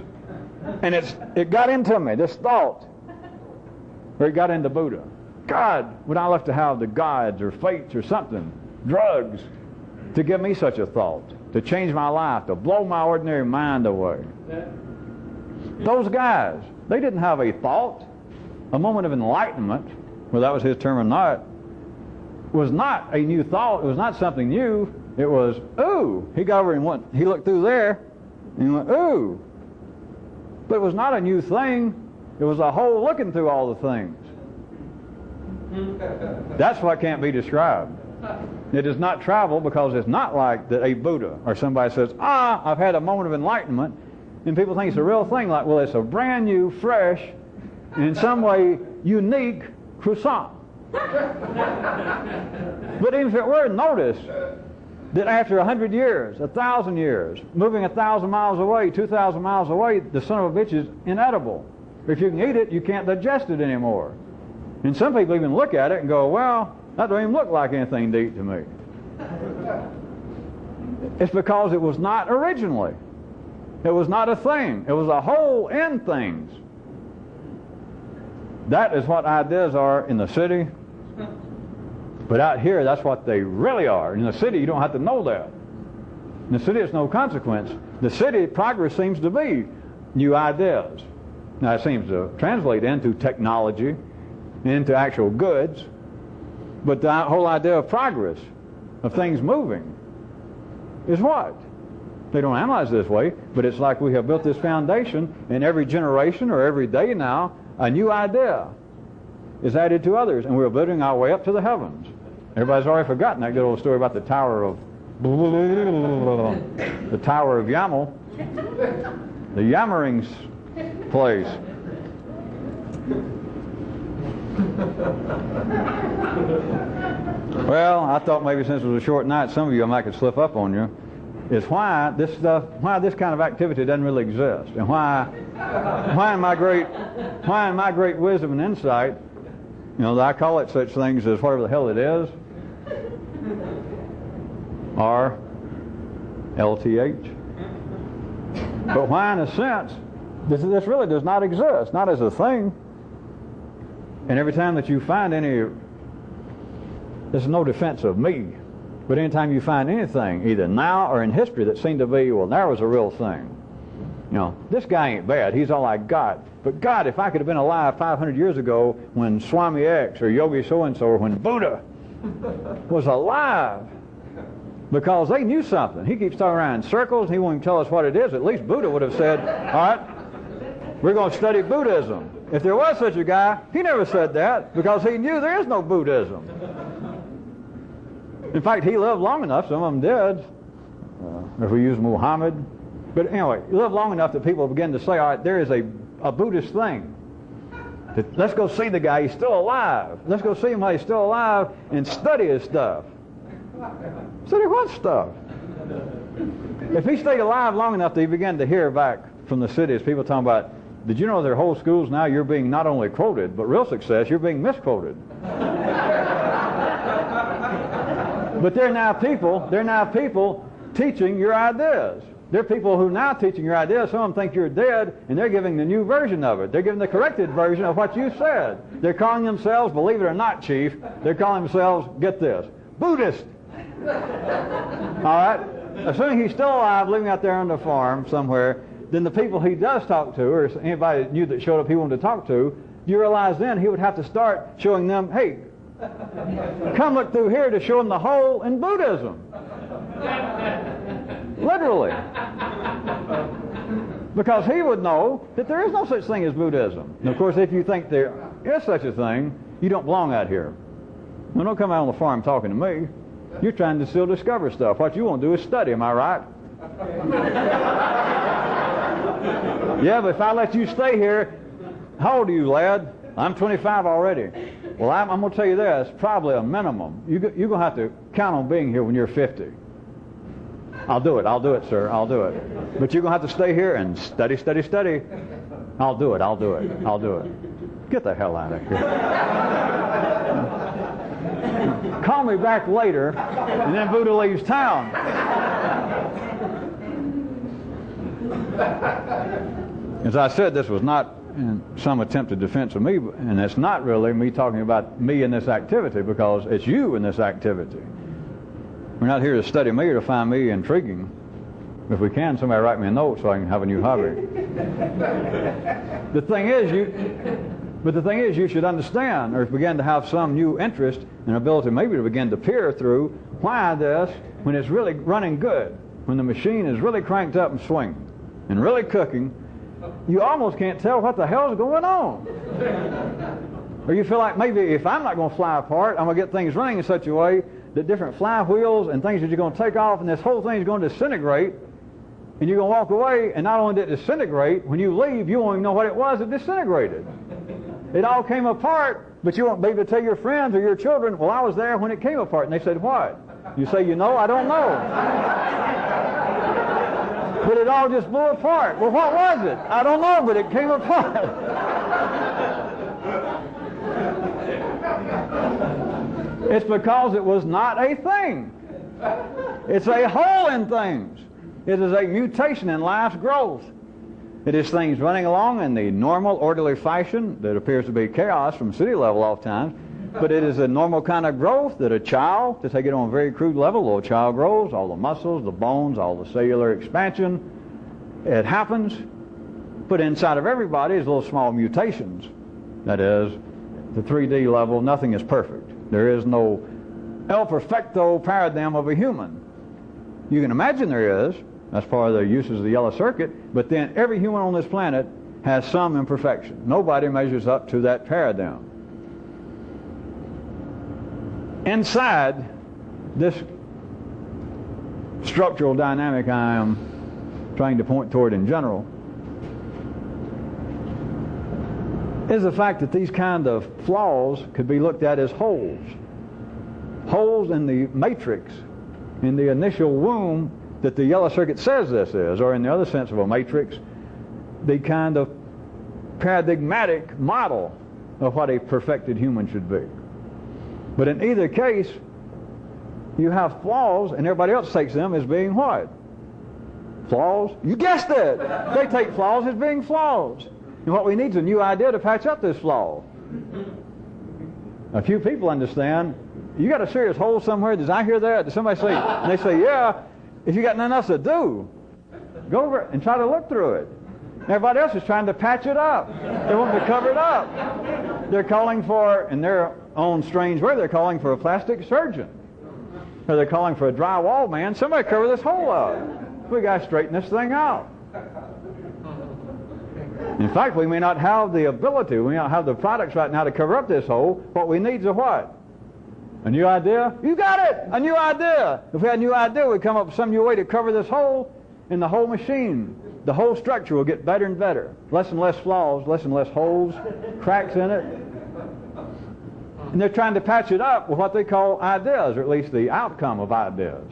Speaker 1: And it got into me, this thought. Or it got into Buddha. God, would I love to have the gods or fates or something, drugs, to give me such a thought, to change my life, to blow my ordinary mind away. Those guys, they didn't have a thought. A moment of enlightenment, well, that was his term or not, was not a new thought. It was not something new. It was, ooh. He got over and he looked through there, and he went, ooh. But it was not a new thing. It was a whole looking through all the things. That's what can't be described. It does not travel, because it's not like that a Buddha or somebody says, I've had a moment of enlightenment, and people think it's a real thing, like, well, it's a brand new, fresh, and in some way unique croissant. But even if it were, notice that after 100 years, 1,000 years, moving 1,000 miles away, 2,000 miles away, the son of a bitch is inedible. If you can eat it, you can't digest it anymore. And some people even look at it and go, well, that don't even look like anything to eat to me. It's because it was not originally. It was not a thing. It was a hole in things. That is what ideas are in the city. But out here, that's what they really are. In the city, you don't have to know that. In the city, it's no consequence. The city, progress seems to be new ideas. Now, it seems to translate into technology, into actual goods. But the whole idea of progress, of things moving, is what? They don't analyze it this way, but it's like we have built this foundation, and every generation or every day now, a new idea is added to others, and we're building our way up to the heavens. Everybody's already forgotten that good old story about the Tower of Yammel, the yammering place. Well, I thought maybe since it was a short night, some of you I might could slip up on you. Is why this kind of activity doesn't really exist, and why in my great wisdom and insight, I call it such things as whatever the hell it is, or LTH. But why, in a sense, this really does not exist, not as a thing. And every time that you find there's no defense of me, but anytime you find anything, either now or in history, that seemed to be, well, there was a real thing. This guy ain't bad. He's all I got. But God, if I could have been alive 500 years ago when Swami X or Yogi so-and-so or when Buddha was alive, because they knew something. He keeps talking around in circles. He won't even tell us what it is. At least Buddha would have said, all right, we're going to study Buddhism. If there was such a guy, he never said that, because he knew there is no Buddhism. In fact, he lived long enough, some of them did, if we use Muhammad. But anyway, you live long enough that people begin to say, all right, there is a Buddhist thing. Let's go see the guy, he's still alive. Let's go see him while he's still alive and study his stuff. Study what stuff? If he stayed alive long enough that he began to hear back from the cities, people talking about, did you know their whole schools now you're being not only quoted, but real success, you're being misquoted. But there are now people teaching your ideas. There are people who are now teaching your ideas. Some of them think you're dead, and they're giving the new version of it. They're giving the corrected version of what you said. They're calling themselves, believe it or not, Chief, they're calling themselves, get this, Buddhist. All right? Assuming he's still alive, living out there on the farm somewhere, then the people he does talk to, or anybody new that showed up he wanted to talk to, you realize then he would have to start showing them, hey, come look through here to show them the hole in Buddhism. Literally. Because he would know that there is no such thing as Buddhism. And of course, if you think there is such a thing, you don't belong out here. Well, don't come out on the farm talking to me. You're trying to still discover stuff. What you want to do is study, am I right? Yeah, but if I let you stay here, how old are you, lad? I'm 25 already. Well, I'm going to tell you this, probably a minimum. You're going to have to count on being here when you're 50. I'll do it, sir, I'll do it. But you're going to have to stay here and study. I'll do it. Get the hell out of here. Call me back later, and then Buddha leaves town. As I said, this was not in some attempted defense of me, and it's not really me talking about me in this activity, because it's you in this activity. We're not here to study me or to find me intriguing. If we can, somebody write me a note so I can have a new hobby. The thing is, you should understand, or begin to have some new interest and ability maybe to begin to peer through why this, when it's really running good, when the machine is really cranked up and swinging, and really cooking, you almost can't tell what the hell's going on. Or you feel like maybe if I'm not going to fly apart, I'm going to get things running in such a way that different flywheels and things that you're going to take off, and this whole thing is going to disintegrate, and you're going to walk away, and not only did it disintegrate, when you leave, you won't even know what it was that disintegrated. It all came apart, but you won't be able to tell your friends or your children, well, I was there when it came apart. And they said, what? You say, you know, I don't know. But it all just blew apart. Well, what was it? I don't know, but it came apart. It's because it was not a thing. It's a hole in things. It is a mutation in life's growth. It is things running along in the normal, orderly fashion that appears to be chaos from city level oftentimes, but it is a normal kind of growth that a child, to take it on a very crude level, a little child grows, all the muscles, the bones, all the cellular expansion. It happens, but inside of everybody is little small mutations. That is, the 3D level, nothing is perfect. There is no el perfecto paradigm of a human. You can imagine there is. That's part of the uses of the yellow circuit. But then every human on this planet has some imperfection. Nobody measures up to that paradigm. Inside this structural dynamic I am trying to point toward in general is the fact that these kind of flaws could be looked at as holes. Holes in the matrix, in the initial womb that the yellow circuit says this is, or in the other sense of a matrix, the kind of paradigmatic model of what a perfected human should be. But in either case, you have flaws, and everybody else takes them as being what? Flaws? You guessed it! They take flaws as being flaws. And what we need is a new idea to patch up this flaw. A few people understand, you got a serious hole somewhere, did I hear that? Did somebody say, and they say, yeah, if you got nothing else to do, go over and try to look through it. Everybody else is trying to patch it up. They want to cover it up. They're calling for, in their own strange way, they're calling for a plastic surgeon. Or they're calling for a drywall man. Somebody cover this hole up. We got to straighten this thing out. In fact, we may not have the ability, we may not have the products right now to cover up this hole. What we need is a what? A new idea? You got it! A new idea! If we had a new idea, we'd come up with some new way to cover this hole in the whole machine. The whole structure will get better and better. Less and less flaws, less and less holes, cracks in it. And they're trying to patch it up with what they call ideas, or at least the outcome of ideas.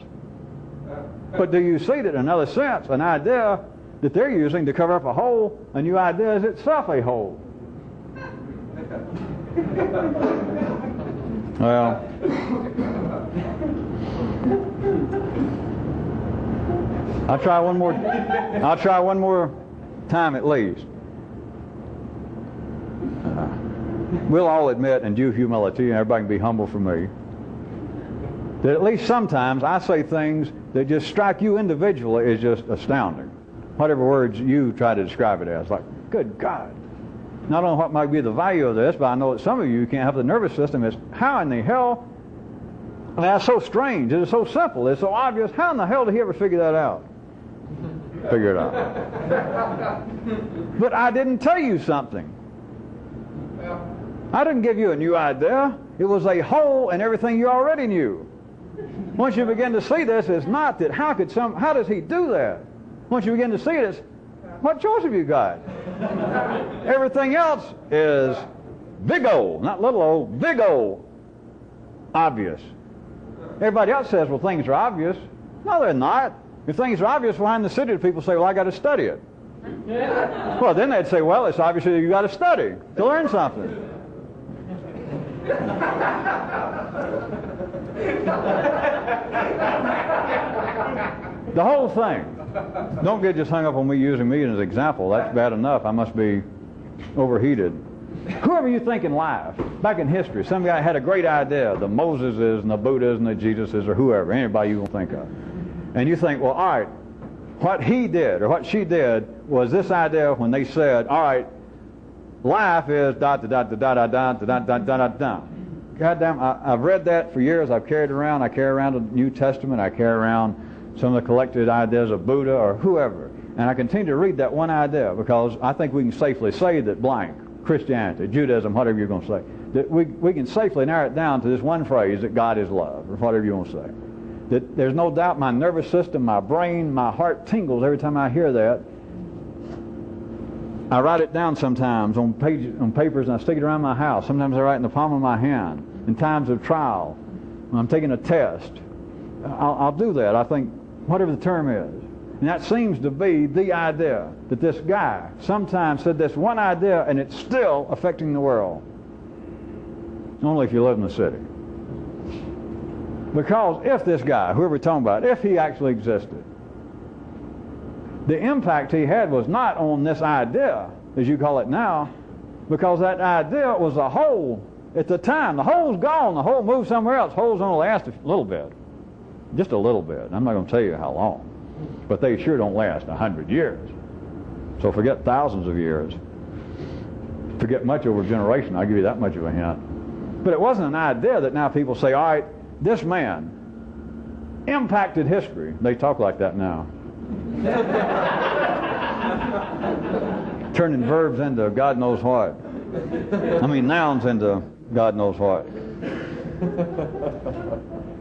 Speaker 1: But do you see that in another sense, an idea that they're using to cover up a hole, a new idea is itself a hole? Well, I'll try one more time at least. We'll all admit in due humility, and everybody can be humble for me, that at least sometimes I say things that just strike you individually as just astounding. Whatever words you try to describe it as, like, good God. Not only what might be the value of this, but I know that some of you can't have the nervous system. Is how in the hell? I mean, that's so strange. It's so simple. It's so obvious. How in the hell did he ever figure that out? Figure it out. But I didn't tell you something. I didn't give you a new idea. It was a hole in everything you already knew. Once you begin to see this, it's not that how does he do that? Once you begin to see it, it's what choice have you got? Everything else is big O, not little o, big O, obvious. Everybody else says, well, things are obvious. No, they're not. If things are obvious behind the city, people say, well, I got to study it. Well, then they'd say, well, it's obvious that you got to study to learn something. The whole thing. Don't get just hung up on me using me as an example. That's bad enough. I must be overheated. Whoever you think in life, back in history, some guy had a great idea, the Moseses and the Buddhas and the Jesuses or whoever, anybody you will think of. And you think, well, all right, what he did or what she did was this idea when they said, all right, life is dot, dot, dot, dot, dot, dot, dot, dot, dot, dot. Goddamn, I've read that for years. I carry around the New Testament. I carry around some of the collected ideas of Buddha or whoever. And I continue to read that one idea because I think we can safely say that blank, Christianity, Judaism, whatever you're going to say, that we can safely narrow it down to this one phrase, that God is love, or whatever you want to say. That there's no doubt my nervous system, my brain, my heart tingles every time I hear that. I write it down sometimes on papers, and I stick it around my house. Sometimes I write in the palm of my hand. In times of trial, when I'm taking a test, I'll do that. I think, whatever the term is. And that seems to be the idea, that this guy sometimes said this one idea and it's still affecting the world. Only if you live in the city. Because if this guy, whoever we're talking about, if he actually existed, the impact he had was not on this idea, as you call it now, because that idea was a hole at the time. The hole's gone. The hole moved somewhere else. Holes only last a little bit. Just a little bit. I'm not going to tell you how long. But they sure don't last 100 years. So forget thousands of years. Forget much over a generation. I'll give you that much of a hint. But it wasn't an idea that now people say, all right, this man impacted history. They talk like that now. Turning verbs into God knows what. I mean nouns into God knows what.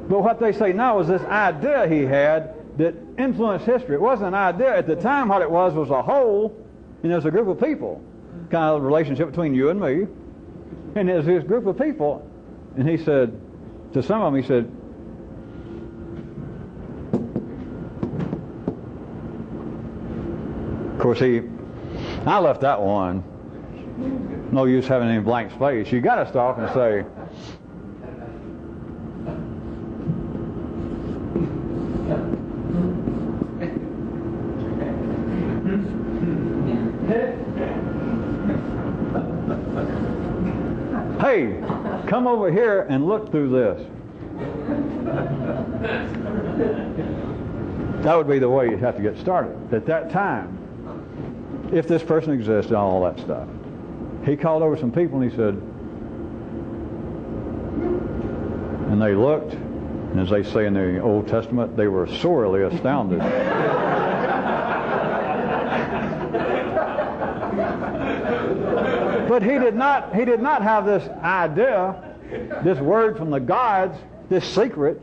Speaker 1: But what they say now is this idea he had that influenced history. It wasn't an idea. At the time, what it was a whole, and there's a group of people, kind of a relationship between you and me, and there's this group of people, and he said, to some of them, he said, of course, I left that one. No use having any blank space. You got to stop and say, hey, come over here and look through this. That would be the way you'd have to get started. At that time, if this person existed and all that stuff, he called over some people and he said, and they looked, and as they say in the Old Testament, they were sorely astounded. But he did not have this idea. this word from the gods, this secret,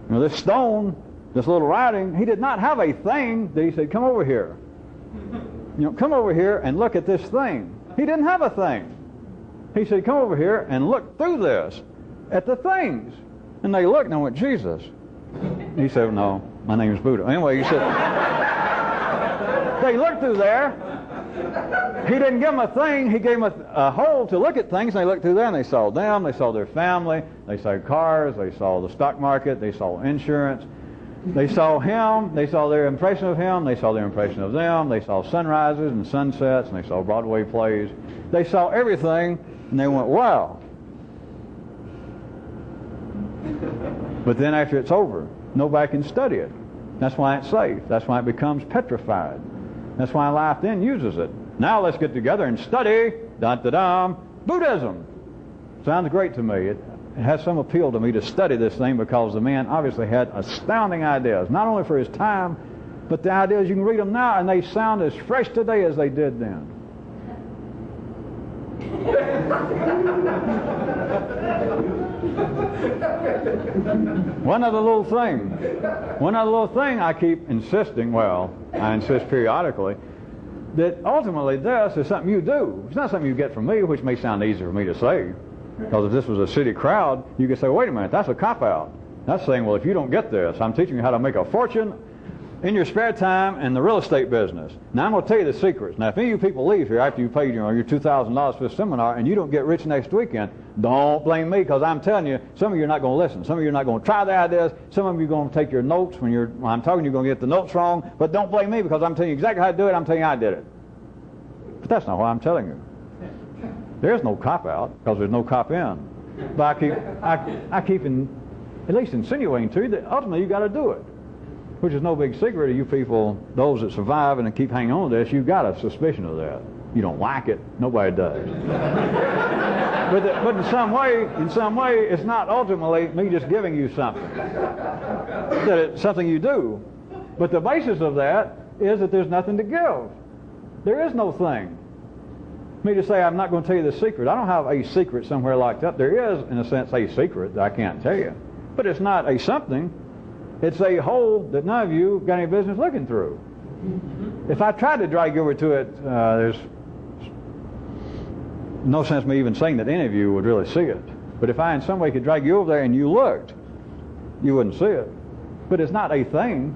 Speaker 1: this stone, this little writing. He did not have a thing that he said, come over here. Come over here and look at this thing. He didn't have a thing. He said, come over here and look through this at the things. And they looked and they went, Jesus. He said, no, my name is Buddha. Anyway, he said, they looked through there. He didn't give them a thing. He gave them a hole to look at things. And they looked through there and they saw them. They saw their family. They saw cars. They saw the stock market. They saw insurance. They saw him. They saw their impression of him. They saw their impression of them. They saw sunrises and sunsets. And they saw Broadway plays. They saw everything. And they went, wow. But then after it's over, nobody can study it. That's why it's safe. That's why it becomes petrified. That's why life then uses it. Now let's get together and study, Buddhism. Sounds great to me. It has some appeal to me to study this thing because the man obviously had astounding ideas, not only for his time, but the ideas, you can read them now, and they sound as fresh today as they did then. One other little thing I keep insisting, well, I insist periodically, that ultimately this is something you do. It's not something you get from me, which may sound easier for me to say. Because if this was a city crowd, you could say, wait a minute, that's a cop-out. That's saying, well, if you don't get this, I'm teaching you how to make a fortune in your spare time in the real estate business. Now, I'm going to tell you the secrets. Now, if any of you people leave here after you paid your $2,000 for this seminar and you don't get rich next weekend, don't blame me, because I'm telling you, some of you are not going to listen. Some of you are not going to try the ideas. Some of you are going to take your notes when I'm talking, you're going to get the notes wrong. But don't blame me, because I'm telling you exactly how to do it. I'm telling you I did it. But that's not what I'm telling you. There's no cop-out, because there's no cop-in. But I keep at least insinuating to you that ultimately you got to do it. Which is no big secret to you people, those that survive and keep hanging on to this. You've got a suspicion of that. You don't like it. Nobody does. But in some way, it's not ultimately me just giving you something. That it's something you do. But the basis of that is that there's nothing to give. There is no thing. Me to say I'm not going to tell you the secret. I don't have a secret somewhere locked up. There is, in a sense, a secret that I can't tell you. But it's not a something. It's a hole that none of you got any business looking through. If I tried to drag you over to it, there's no sense me even saying that any of you would really see it. But if I in some way could drag you over there and you looked, you wouldn't see it. But it's not a thing.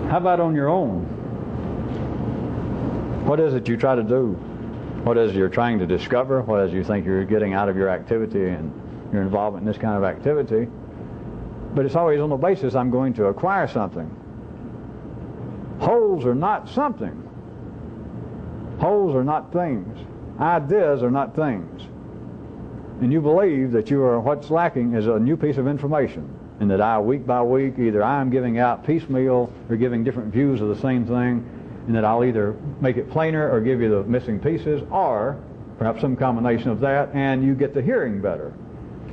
Speaker 1: How about on your own? What is it you try to do? What is it you're trying to discover? What is it you think you're getting out of your activity and your involvement in this kind of activity? But it's always on the basis I'm going to acquire something. Holes are not something. Holes are not things. Ideas are not things. And you believe that what's lacking is a new piece of information. And that week by week, either I am giving out piecemeal or giving different views of the same thing. And that I'll either make it plainer or give you the missing pieces, or perhaps some combination of that, and you get the hearing better.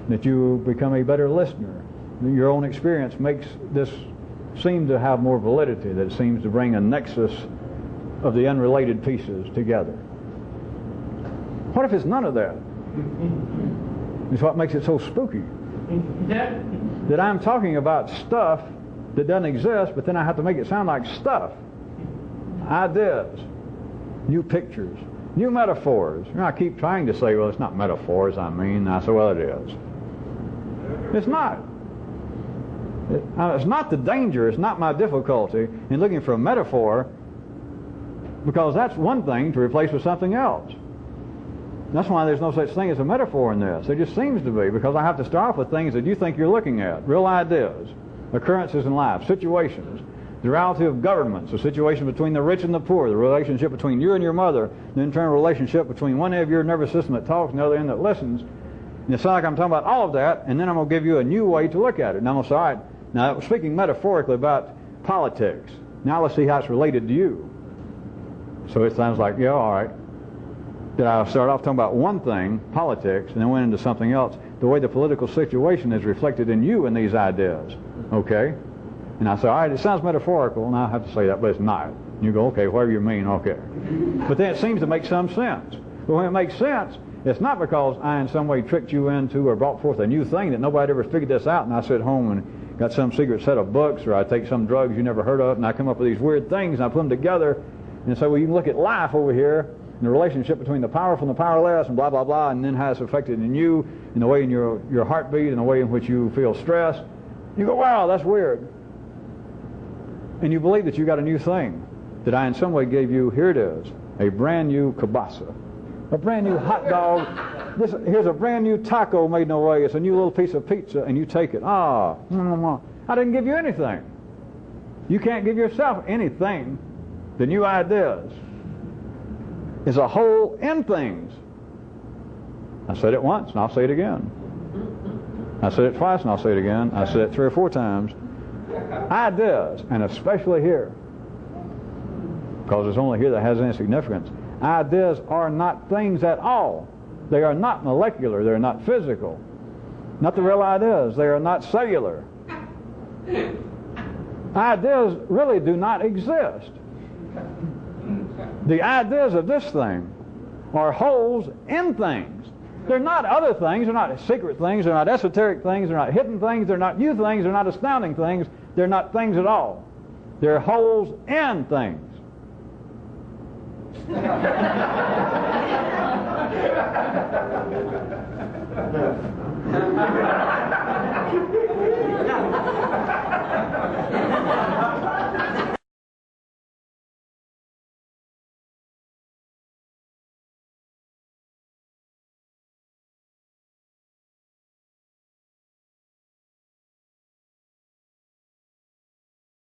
Speaker 1: That you become a better listener. Your own experience makes this seem to have more validity, that it seems to bring a nexus of the unrelated pieces together. What if it's none of that? It's what makes it so spooky. That I'm talking about stuff that doesn't exist, but then I have to make it sound like stuff. Ideas, new pictures, new metaphors. I keep trying to say, well, it's not metaphors I mean. I say, well, it is. It's not. It's not the danger, it's not my difficulty in looking for a metaphor, because that's one thing to replace with something else. That's why there's no such thing as a metaphor in this. There just seems to be, because I have to start off with things that you think you're looking at, real ideas, occurrences in life, situations. The reality of governments, the situation between the rich and the poor, the relationship between you and your mother, the internal relationship between one end of your nervous system that talks and the other end that listens. And it's not like I'm talking about all of that, and then I'm going to give you a new way to look at it. And I'm going to say, all right, now speaking metaphorically about politics, now let's see how it's related to you. So it sounds like, yeah, all right. That I'll start off talking about one thing, politics, and then went into something else, the way the political situation is reflected in you and these ideas. Okay? And I say, all right, it sounds metaphorical, and I have to say that, but it's not. And you go, okay, whatever you mean, okay. But then it seems to make some sense. But when it makes sense, it's not because I in some way tricked you into or brought forth a new thing that nobody ever figured this out, and I sit home and got some secret set of books, or I take some drugs you never heard of, and I come up with these weird things, and I put them together, and so you can look at life over here, and the relationship between the powerful and the powerless, and blah, blah, blah, and then how it's affected in you, and the way in your heartbeat, and the way in which you feel stress. You go, wow, that's weird. And you believe that you got a new thing that I in some way gave you. Here it is, a brand new kielbasa, a brand new hot dog. Here's a brand new taco made no way. It's a new little piece of pizza, and you take it. I didn't give you anything. You can't give yourself anything. The new ideas is a whole in things. I said it once, and I'll say it again. I said it twice, and I'll say it again. I said it 3 or 4 times. Ideas, and especially here, because it's only here that has any significance. Ideas are not things at all. They are not molecular. They're not physical. Not the real ideas. They are not cellular. Ideas really do not exist. The ideas of this thing are holes in things. They're not other things. They're not secret things. They're not esoteric things. They're not hidden things. They're not new things. They're not astounding things. They're not things at all. They're holes in things.